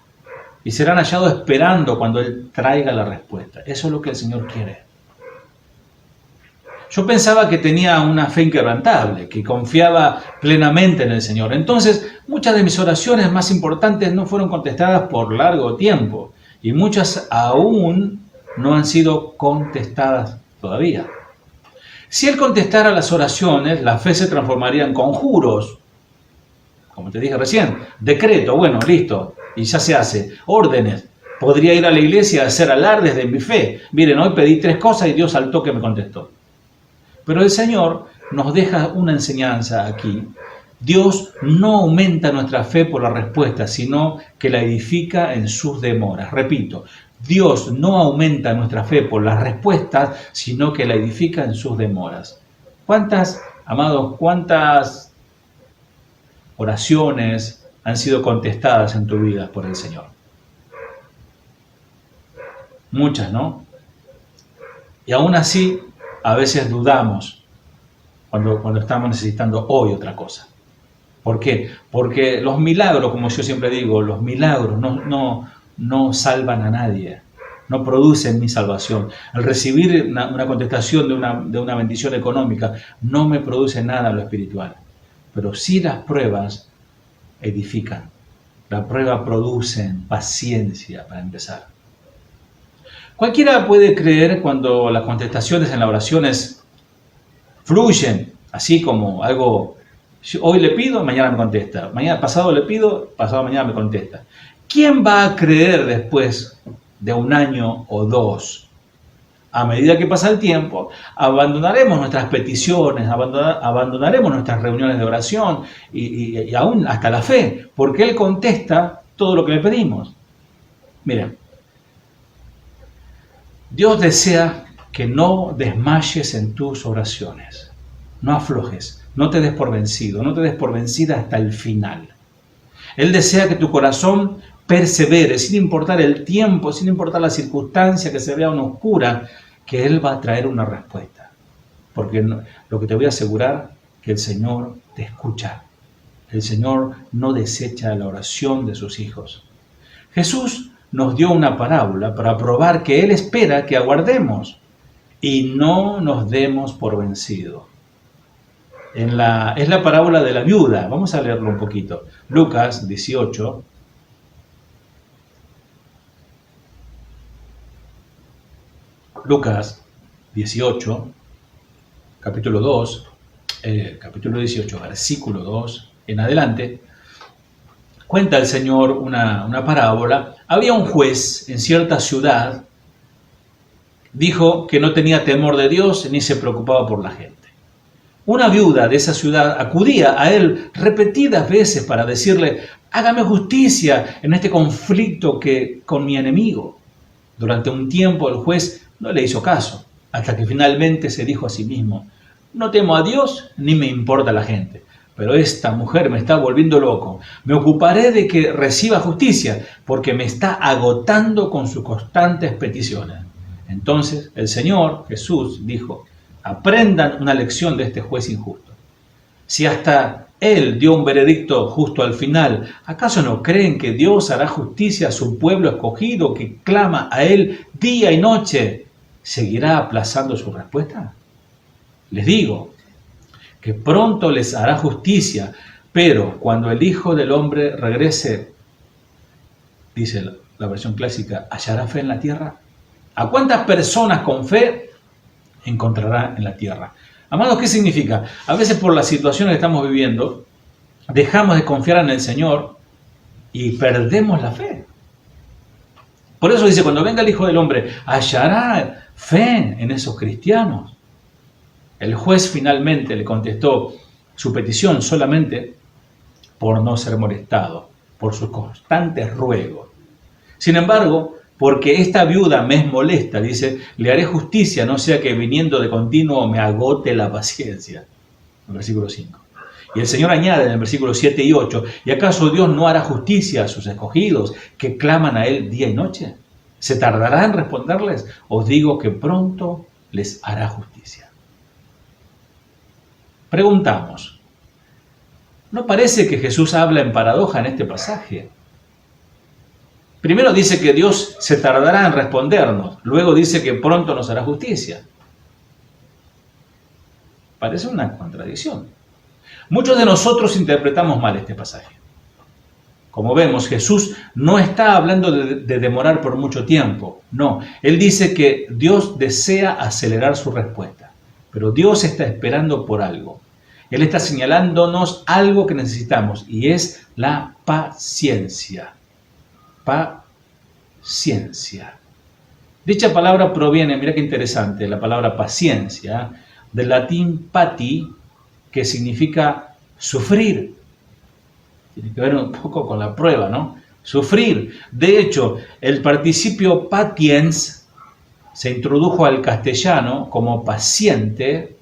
[SPEAKER 1] Y serán hallados esperando cuando Él traiga la respuesta. Eso es lo que el Señor quiere. Yo pensaba que tenía una fe inquebrantable, que confiaba plenamente en el Señor. Entonces, muchas de mis oraciones más importantes no fueron contestadas por largo tiempo. Y muchas aún no han sido contestadas todavía. Si Él contestara las oraciones, la fe se transformaría en conjuros. Como te dije recién, decreto, bueno, listo, y ya se hace. Órdenes. Podría ir a la iglesia a hacer alardes de mi fe. Miren, hoy pedí 3 cosas y Dios al toque me contestó. Pero el Señor nos deja una enseñanza aquí. Dios no aumenta nuestra fe por la respuesta, sino que la edifica en sus demoras. Repito, Dios no aumenta nuestra fe por las respuestas, sino que la edifica en sus demoras. ¿Cuántas, amados, cuántas oraciones han sido contestadas en tu vida por el Señor? Muchas, ¿no? Y aún así, a veces dudamos cuando estamos necesitando hoy otra cosa. ¿Por qué? Porque los milagros, como yo siempre digo, los milagros no salvan a nadie, no producen mi salvación. El recibir una contestación de una bendición económica no me produce nada en lo espiritual. Pero sí las pruebas edifican. La prueba produce paciencia para empezar. Cualquiera puede creer cuando las contestaciones en las oraciones fluyen, así como algo, hoy le pido, mañana me contesta, mañana pasado le pido, pasado mañana me contesta. ¿Quién va a creer después de un año o dos? A medida que pasa el tiempo, abandonaremos nuestras peticiones, abandonaremos nuestras reuniones de oración y aún hasta la fe, porque Él contesta todo lo que le pedimos. Miren, Dios desea que no desmayes en tus oraciones, no aflojes, no te des por vencido, no te des por vencida hasta el final. Él desea que tu corazón persevere, sin importar el tiempo, sin importar la circunstancia que se vea una oscura, que Él va a traer una respuesta. Porque lo que te voy a asegurar, que el Señor te escucha. El Señor no desecha la oración de sus hijos. Jesús nos dio una parábola para probar que Él espera que aguardemos y no nos demos por vencidos. Es la parábola de la viuda. Vamos a leerlo un poquito. Lucas 18. Lucas 18, capítulo 2, capítulo 18, versículo 2 en adelante, cuenta el Señor una parábola. Había un juez en cierta ciudad, dijo que no tenía temor de Dios ni se preocupaba por la gente. Una viuda de esa ciudad acudía a él repetidas veces para decirle: hágame justicia en este conflicto con mi enemigo. Durante un tiempo el juez no le hizo caso, hasta que finalmente se dijo a sí mismo: no temo a Dios ni me importa la gente, pero esta mujer me está volviendo loco. Me ocuparé de que reciba justicia, porque me está agotando con sus constantes peticiones. Entonces el Señor Jesús dijo: aprendan una lección de este juez injusto. Si hasta Él dio un veredicto justo al final, ¿acaso no creen que Dios hará justicia a su pueblo escogido que clama a Él día y noche? ¿Seguirá aplazando su respuesta? Les digo que pronto les hará justicia, pero cuando el Hijo del Hombre regrese, dice la versión clásica, ¿hallará fe en la tierra? ¿A cuántas personas con fe encontrará en la tierra? Amados, ¿qué significa? A veces por las situaciones que estamos viviendo, dejamos de confiar en el Señor y perdemos la fe. Por eso dice, cuando venga el Hijo del Hombre, ¿hallará fe en esos cristianos? El juez finalmente le contestó su petición solamente por no ser molestado, por sus constantes ruegos. Sin embargo, porque esta viuda me es molesta, dice, le haré justicia, no sea que viniendo de continuo me agote la paciencia. En el versículo 5. Y el Señor añade en el versículo 7 y 8, ¿y acaso Dios no hará justicia a sus escogidos que claman a Él día y noche? ¿Se tardará en responderles? Os digo que pronto les hará justicia. Preguntamos, ¿no parece que Jesús habla en paradoja en este pasaje? Primero dice que Dios se tardará en respondernos, luego dice que pronto nos hará justicia. Parece una contradicción. Muchos de nosotros interpretamos mal este pasaje. Como vemos, Jesús no está hablando de demorar por mucho tiempo. No, Él dice que Dios desea acelerar su respuesta. Pero Dios está esperando por algo. Él está señalándonos algo que necesitamos y es la paciencia. Paciencia. Dicha palabra proviene, mira qué interesante, la palabra paciencia, del latín pati, que significa sufrir. Tiene que ver un poco con la prueba, ¿no? Sufrir. De hecho, el participio patiens se introdujo al castellano como paciente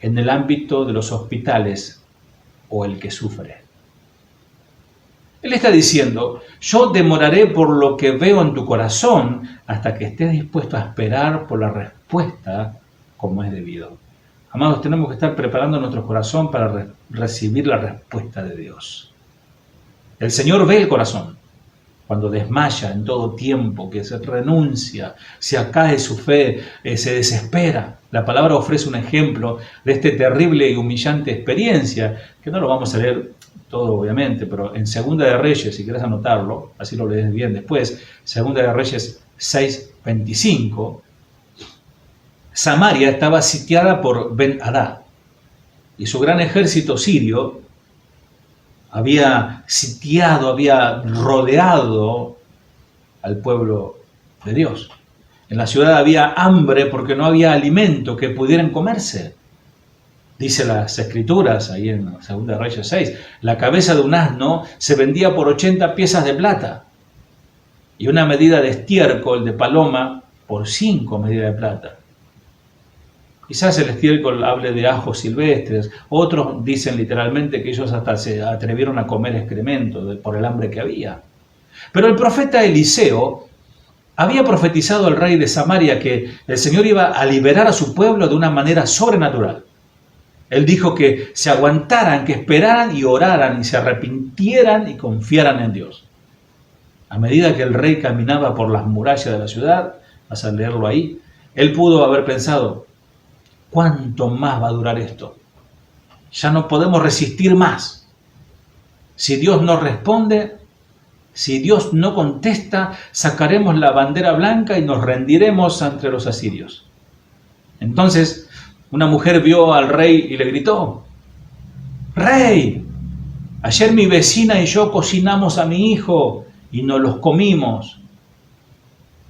[SPEAKER 1] en el ámbito de los hospitales o el que sufre. Él está diciendo, yo demoraré por lo que veo en tu corazón hasta que estés dispuesto a esperar por la respuesta como es debido. Amados, tenemos que estar preparando nuestro corazón para recibir la respuesta de Dios. El Señor ve el corazón. Cuando desmaya en todo tiempo, que se renuncia, se acae su fe, se desespera. La palabra ofrece un ejemplo de esta terrible y humillante experiencia, que no lo vamos a leer todo obviamente, pero en Segunda de Reyes, si querés anotarlo, así lo lees bien después, Segunda de Reyes 6:25, Samaria estaba sitiada por Ben-Hadad, y su gran ejército sirio había sitiado, había rodeado al pueblo de Dios. En la ciudad había hambre porque no había alimento que pudieran comerse. Dice las Escrituras, ahí en 2 Reyes 6, la cabeza de un asno se vendía por 80 piezas de plata y una medida de estiércol de paloma por 5 medidas de plata. Quizás el estiércol hable de ajos silvestres, otros dicen literalmente que ellos hasta se atrevieron a comer excremento por el hambre que había. Pero el profeta Eliseo había profetizado al rey de Samaria que el Señor iba a liberar a su pueblo de una manera sobrenatural. Él dijo que se aguantaran, que esperaran y oraran y se arrepintieran y confiaran en Dios. A medida que el rey caminaba por las murallas de la ciudad, vas a leerlo ahí, él pudo haber pensado, ¿cuánto más va a durar esto? Ya no podemos resistir más. Si Dios no responde, si Dios no contesta, sacaremos la bandera blanca y nos rendiremos ante los asirios. Entonces, una mujer vio al rey y le gritó, ¡Rey! Ayer mi vecina y yo cocinamos a mi hijo y nos los comimos.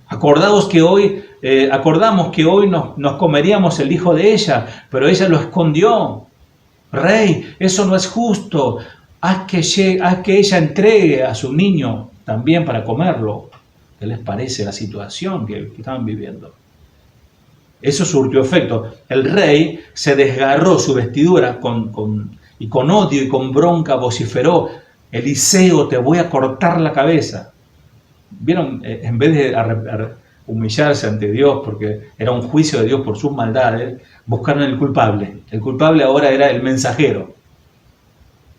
[SPEAKER 1] Acordamos que hoy nos comeríamos el hijo de ella, pero ella lo escondió. Rey, eso no es justo. Haz que ella entregue a su niño también para comerlo. ¿Qué les parece la situación que estaban viviendo? Eso surtió efecto. El rey se desgarró su vestidura y con odio y con bronca vociferó, Eliseo, te voy a cortar la cabeza. ¿Vieron? En vez de humillarse ante Dios, porque era un juicio de Dios por sus maldades, buscaron el culpable. El culpable ahora era el mensajero.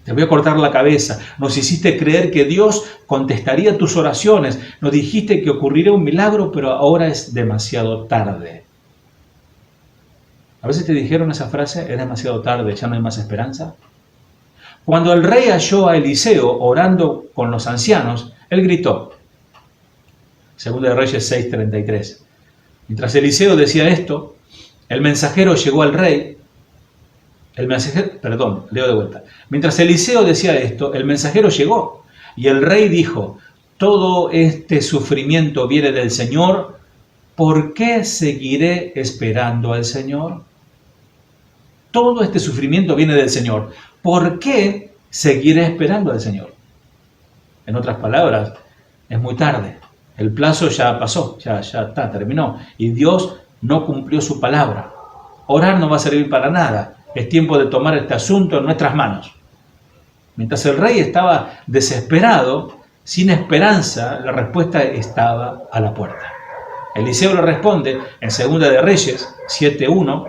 [SPEAKER 1] Te voy a cortar la cabeza. Nos hiciste creer que Dios contestaría tus oraciones. Nos dijiste que ocurriría un milagro, pero ahora es demasiado tarde. A veces te dijeron esa frase, es demasiado tarde, ya no hay más esperanza. Cuando el rey halló a Eliseo orando con los ancianos, él gritó, 2 Reyes 6:33. Mientras Eliseo decía esto, el mensajero llegó al rey. Leo de vuelta. Mientras Eliseo decía esto, el mensajero llegó y el rey dijo, todo este sufrimiento viene del Señor, ¿por qué seguiré esperando al Señor? Todo este sufrimiento viene del Señor, ¿por qué seguiré esperando al Señor? En otras palabras, es muy tarde. El plazo ya pasó, ya está, terminó. Y Dios no cumplió su palabra. Orar no va a servir para nada. Es tiempo de tomar este asunto en nuestras manos. Mientras el rey estaba desesperado, sin esperanza, la respuesta estaba a la puerta. Eliseo le responde en 2 de Reyes 7:1.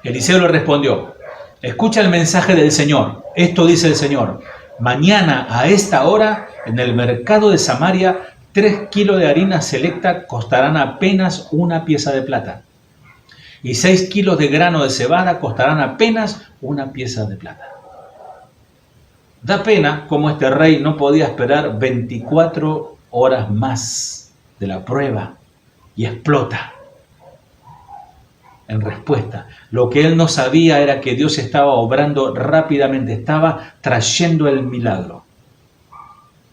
[SPEAKER 1] Eliseo le respondió, escucha el mensaje del Señor. Esto dice el Señor. Mañana a esta hora, en el mercado de Samaria, 3 kilos de harina selecta costarán apenas una pieza de plata. Y 6 kilos de grano de cebada costarán apenas una pieza de plata. Da pena cómo este rey no podía esperar 24 horas más de la prueba y explota. En respuesta, lo que él no sabía era que Dios estaba obrando rápidamente, estaba trayendo el milagro.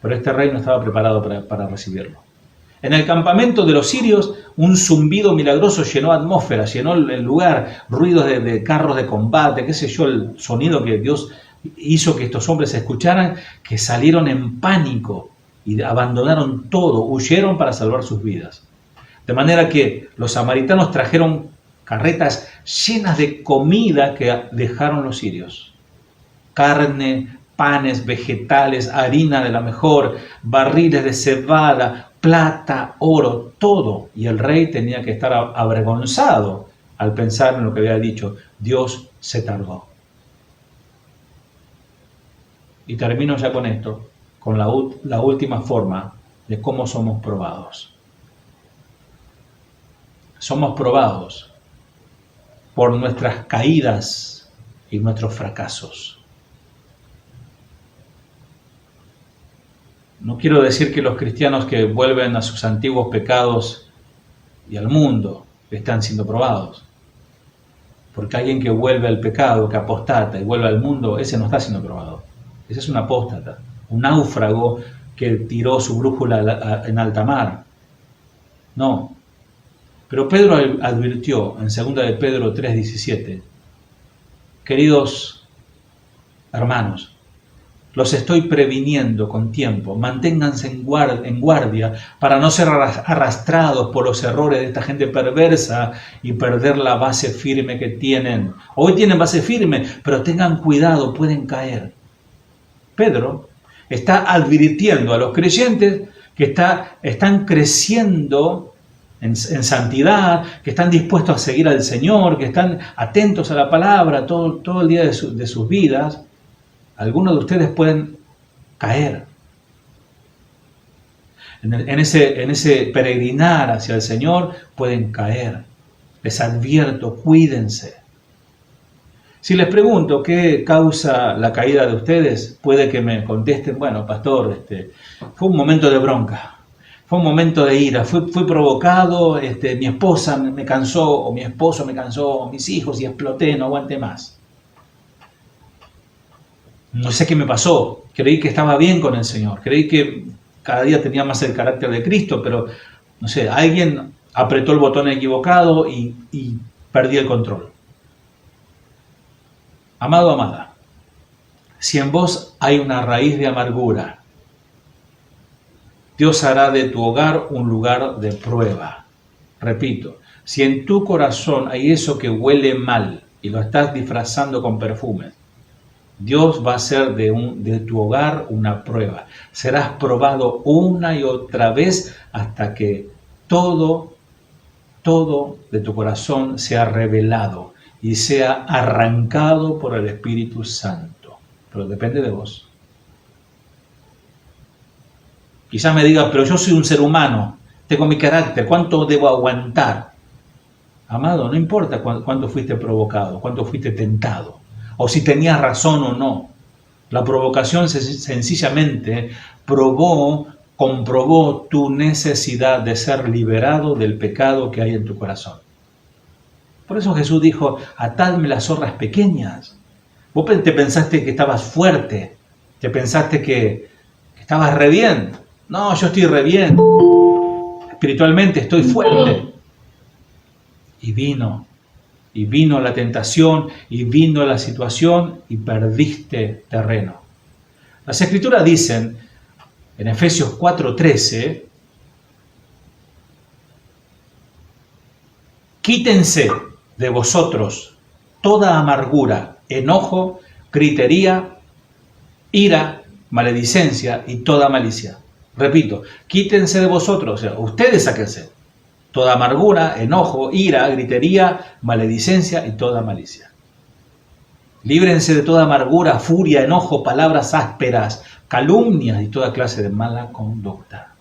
[SPEAKER 1] Pero este rey no estaba preparado para recibirlo. En el campamento de los sirios, un zumbido milagroso llenó atmósfera, llenó el lugar, ruidos de carros de combate, qué sé yo, el sonido que Dios hizo que estos hombres escucharan, que salieron en pánico y abandonaron todo, huyeron para salvar sus vidas. De manera que los samaritanos trajeron carretas llenas de comida que dejaron los sirios. Carne, panes, vegetales, harina de la mejor, barriles de cebada, plata, oro, todo. Y el rey tenía que estar avergonzado al pensar en lo que había dicho. Dios se tardó. Y termino ya con esto, con la última forma de cómo somos probados. Somos probados por nuestras caídas y nuestros fracasos. No quiero decir que los cristianos que vuelven a sus antiguos pecados y al mundo están siendo probados. Porque alguien que vuelve al pecado, que apostata y vuelve al mundo, ese no está siendo probado. Ese es un apóstata, un náufrago que tiró su brújula en alta mar. No. Pero Pedro advirtió en 2 de Pedro 3:17, queridos hermanos, los estoy previniendo con tiempo, manténganse en guardia para no ser arrastrados por los errores de esta gente perversa y perder la base firme que tienen. Hoy tienen base firme, pero tengan cuidado, pueden caer. Pedro está advirtiendo a los creyentes que están creciendo en santidad, que están dispuestos a seguir al Señor, que están atentos a la palabra todo el día de sus vidas. Algunos de ustedes pueden caer en ese peregrinar hacia el Señor, pueden caer. Les advierto, cuídense. Si les pregunto qué causa la caída de ustedes, puede que me contesten, bueno, pastor, fue un momento de bronca. Fue un momento de ira, fui provocado, mi esposa me cansó, o mi esposo me cansó, o mis hijos, y exploté, no aguanté más. No sé qué me pasó, creí que estaba bien con el Señor, creí que cada día tenía más el carácter de Cristo, pero, no sé, alguien apretó el botón equivocado y perdí el control. Amado, amada, si en vos hay una raíz de amargura, Dios hará de tu hogar un lugar de prueba. Repito, si en tu corazón hay eso que huele mal y lo estás disfrazando con perfumes, Dios va a hacer de tu hogar una prueba. Serás probado una y otra vez hasta que todo de tu corazón sea revelado y sea arrancado por el Espíritu Santo. Pero depende de vos. Quizás me diga, pero yo soy un ser humano, tengo mi carácter, ¿cuánto debo aguantar? Amado, no importa cuánto fuiste provocado, cuánto fuiste tentado, o si tenías razón o no. La provocación sencillamente comprobó tu necesidad de ser liberado del pecado que hay en tu corazón. Por eso Jesús dijo, atadme las zorras pequeñas. Vos te pensaste que estabas fuerte, te pensaste que estabas re bien. No, yo estoy re bien. Espiritualmente estoy fuerte. Y vino la tentación, y vino la situación, y perdiste terreno. Las Escrituras dicen, en Efesios 4:13, quítense de vosotros toda amargura, enojo, gritería, ira, maledicencia y toda malicia. Repito, quítense de vosotros, o sea, ustedes sáquense toda amargura, enojo, ira, gritería, maledicencia y toda malicia. Líbrense de toda amargura, furia, enojo, palabras ásperas, calumnias y toda clase de mala conducta.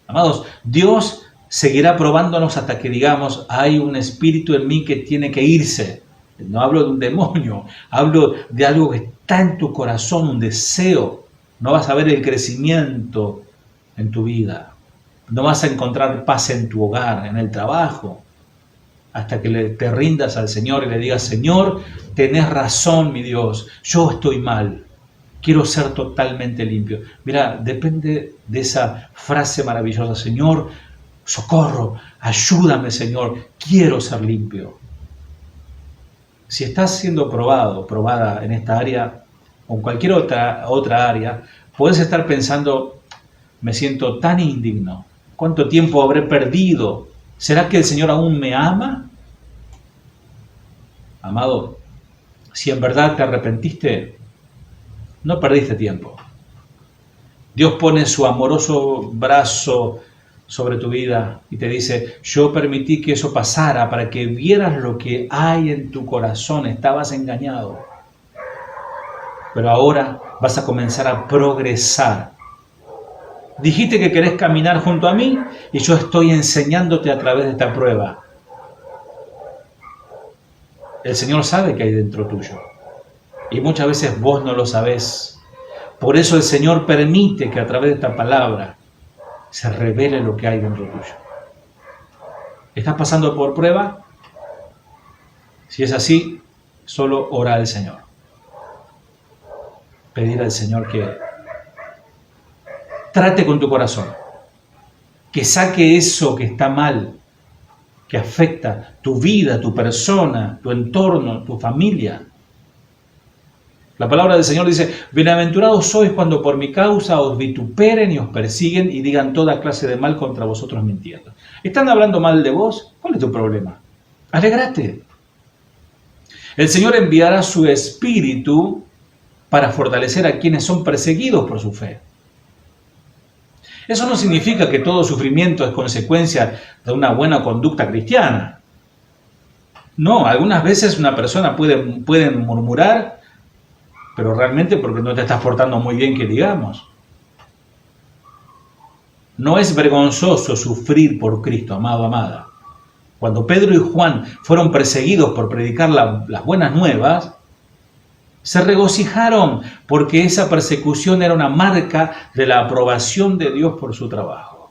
[SPEAKER 1] Amados, Dios seguirá probándonos hasta que digamos, hay un espíritu en mí que tiene que irse. No hablo de un demonio, hablo de algo que está en tu corazón, un deseo. No vas a ver el crecimiento en tu vida. No vas a encontrar paz en tu hogar, en el trabajo, hasta que te rindas al Señor y le digas, Señor, tenés razón, mi Dios, yo estoy mal, quiero ser totalmente limpio. Mira, depende de esa frase maravillosa, Señor, socorro, ayúdame, Señor, quiero ser limpio. Si estás siendo probada en esta área o en cualquier otra área, puedes estar pensando, me siento tan indigno, ¿cuánto tiempo habré perdido? ¿Será que el Señor aún me ama? Amado, si en verdad te arrepentiste, No perdiste tiempo. Dios pone su amoroso brazo sobre tu vida y te dice, yo permití que eso pasara para que vieras lo que hay en tu corazón. Estabas engañado. Pero ahora vas a comenzar a progresar. Dijiste que querés caminar junto a mí y yo estoy enseñándote a través de esta prueba. El Señor sabe que hay dentro tuyo y muchas veces vos no lo sabés. Por eso el Señor permite que a través de esta palabra se revele lo que hay dentro tuyo. ¿Estás pasando por prueba? Si es así, solo ora al Señor. Pedir al Señor que trate con tu corazón, que saque eso que está mal, que afecta tu vida, tu persona, tu entorno, tu familia. La palabra del Señor dice, bienaventurados sois cuando por mi causa os vituperen y os persiguen y digan toda clase de mal contra vosotros mintiendo. ¿Están hablando mal de vos? ¿Cuál es tu problema? Alégrate. El Señor enviará su Espíritu para fortalecer a quienes son perseguidos por su fe. Eso no significa que todo sufrimiento es consecuencia de una buena conducta cristiana. No, algunas veces una persona puede murmurar, pero realmente porque no te estás portando muy bien, que digamos. No es vergonzoso sufrir por Cristo, amado, amada. Cuando Pedro y Juan fueron perseguidos por predicar las buenas nuevas, se regocijaron porque esa persecución era una marca de la aprobación de Dios por su trabajo.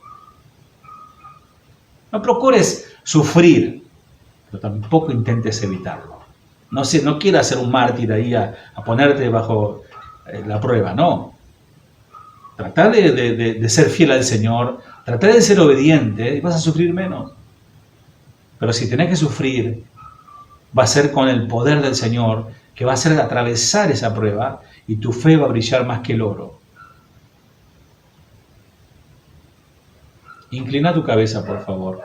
[SPEAKER 1] No procures sufrir, pero tampoco intentes evitarlo. No quieras ser un mártir ahí a ponerte bajo la prueba, no. Trata de ser fiel al Señor, trata de ser obediente y vas a sufrir menos. Pero si tenés que sufrir, va a ser con el poder del Señor, que va a hacer atravesar esa prueba y tu fe va a brillar más que el oro. Inclina tu cabeza, por favor.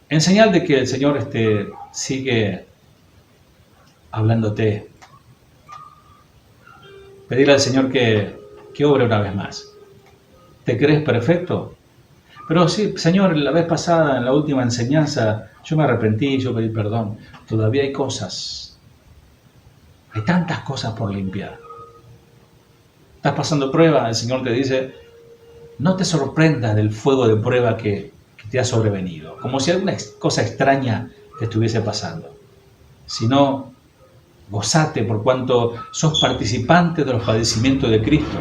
[SPEAKER 1] En señal de que el Señor sigue hablándote. Pedirle al Señor que obre una vez más. ¿Te crees perfecto? Pero sí, Señor, la vez pasada, en la última enseñanza, yo me arrepentí, yo pedí perdón. Todavía hay cosas. Hay tantas cosas por limpiar. Estás pasando prueba, el Señor te dice, no te sorprendas del fuego de prueba que te ha sobrevenido, como si alguna cosa extraña te estuviese pasando, sino gozate por cuanto sos participante de los padecimientos de Cristo,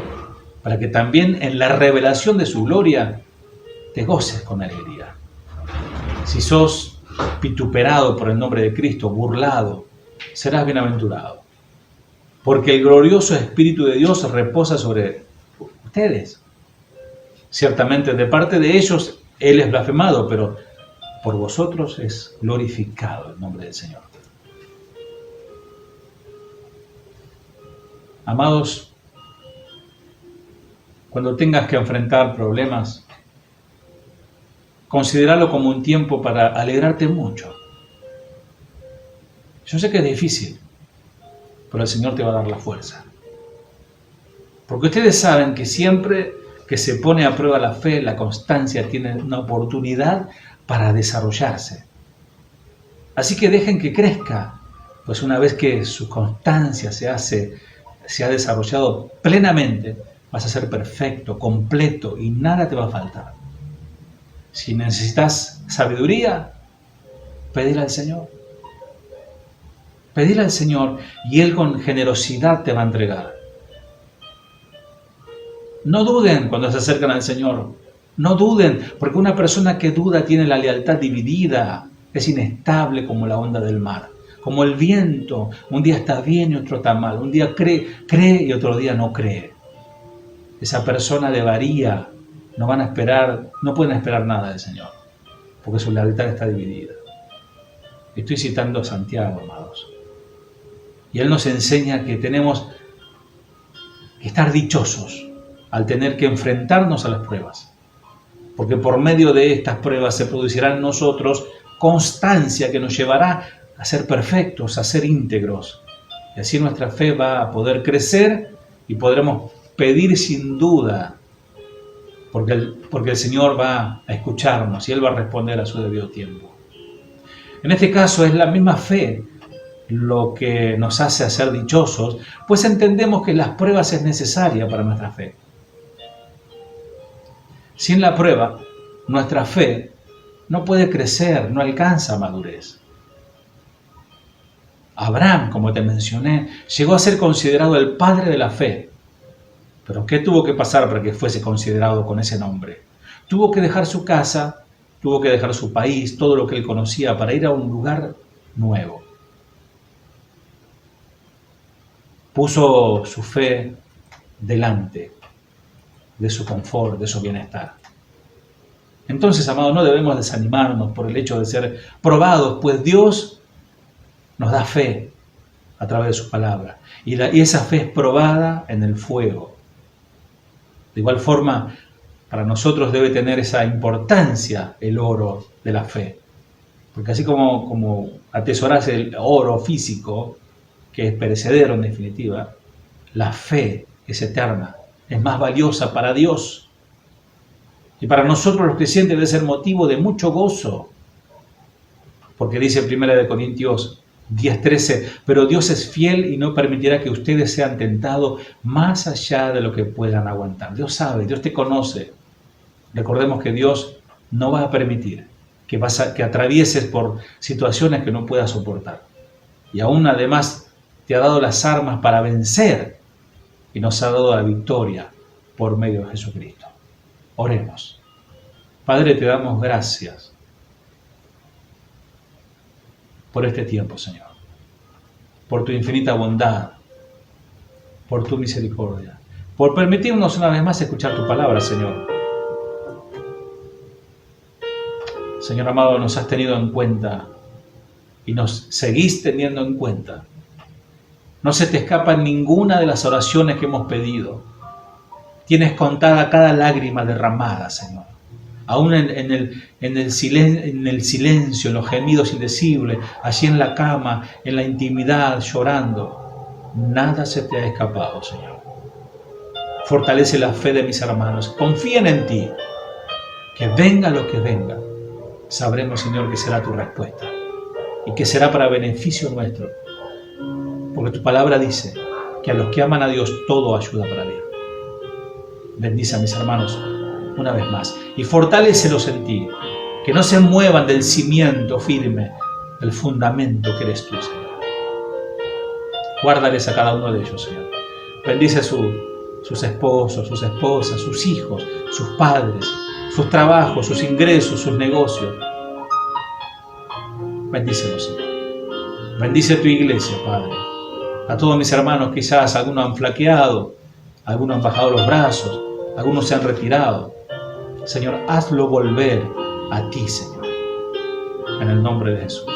[SPEAKER 1] para que también en la revelación de su gloria te goces con alegría. Si sos vituperado por el nombre de Cristo, burlado, serás bienaventurado, porque el glorioso Espíritu de Dios reposa sobre ustedes. Ciertamente de parte de ellos Él es blasfemado, pero por vosotros es glorificado el nombre del Señor. Amados, cuando tengas que enfrentar problemas, considéralo como un tiempo para alegrarte mucho. Yo sé que es difícil, pero el Señor te va a dar la fuerza. Porque ustedes saben que siempre que se pone a prueba la fe, la constancia tiene una oportunidad para desarrollarse. Así que dejen que crezca, pues una vez que su constancia se ha desarrollado plenamente, vas a ser perfecto, completo y nada te va a faltar. Si necesitas sabiduría, pedile al Señor. Pedile al Señor y Él con generosidad te va a entregar. No duden cuando se acercan al Señor. No duden, porque una persona que duda tiene la lealtad dividida. Es inestable como la onda del mar. Como el viento. Un día está bien y otro está mal. Un día cree y otro día no cree. Esa persona de varía. No pueden esperar nada del Señor. Porque su lealtad está dividida. Estoy citando a Santiago, amados. Y Él nos enseña que tenemos que estar dichosos al tener que enfrentarnos a las pruebas. Porque por medio de estas pruebas se producirá en nosotros constancia que nos llevará a ser perfectos, a ser íntegros. Y así nuestra fe va a poder crecer y podremos pedir sin duda, porque el Señor va a escucharnos y Él va a responder a su debido tiempo. En este caso es la misma fe lo que nos hace ser dichosos, pues entendemos que las pruebas es necesaria para nuestra fe. Sin la prueba, nuestra fe no puede crecer, no alcanza madurez. Abraham, como te mencioné, llegó a ser considerado el padre de la fe. Pero ¿qué tuvo que pasar para que fuese considerado con ese nombre? Tuvo que dejar su casa, tuvo que dejar su país, todo lo que él conocía, para ir a un lugar nuevo. Puso su fe delante de su confort, de su bienestar. Entonces, amados, no debemos desanimarnos por el hecho de ser probados, pues Dios nos da fe a través de su palabra. Y esa fe es probada en el fuego. De igual forma, para nosotros debe tener esa importancia el oro de la fe. Porque así como atesoras el oro físico, que es perecedero en definitiva, la fe es eterna, es más valiosa para Dios. Y para nosotros los creyentes debe ser motivo de mucho gozo. Porque dice 1 Corintios 10:13, pero Dios es fiel y no permitirá que ustedes sean tentados más allá de lo que puedan aguantar. Dios sabe, Dios te conoce. Recordemos que Dios no va a permitir que atravieses por situaciones que no puedas soportar. Y aún además te ha dado las armas para vencer y nos ha dado la victoria por medio de Jesucristo. Oremos. Padre, te damos gracias por este tiempo, Señor, por tu infinita bondad, por tu misericordia, por permitirnos una vez más escuchar tu palabra, Señor. Señor amado, nos has tenido en cuenta y nos seguís teniendo en cuenta. No se te escapa ninguna de las oraciones que hemos pedido. Tienes contada cada lágrima derramada, Señor. Aún en el silencio, en los gemidos indecibles, allí en la cama, en la intimidad, llorando. Nada se te ha escapado, Señor. Fortalece la fe de mis hermanos. Confíen en ti. Que venga lo que venga. Sabremos, Señor, que será tu respuesta. Y que será para beneficio nuestro. Porque tu palabra dice que a los que aman a Dios todo ayuda para bien. Bendice a mis hermanos una vez más y fortalécelos en ti, que no se muevan del cimiento firme, del fundamento que eres tú, Señor. Guárdales a cada uno de ellos, Señor. Bendice a sus esposos, sus esposas, sus hijos, sus padres, sus trabajos, sus ingresos, sus negocios. Bendícelos, Señor. Bendice tu iglesia, Padre. A todos mis hermanos, quizás algunos han flaqueado, algunos han bajado los brazos, algunos se han retirado. Señor, hazlo volver a ti, Señor. En el nombre de Jesús.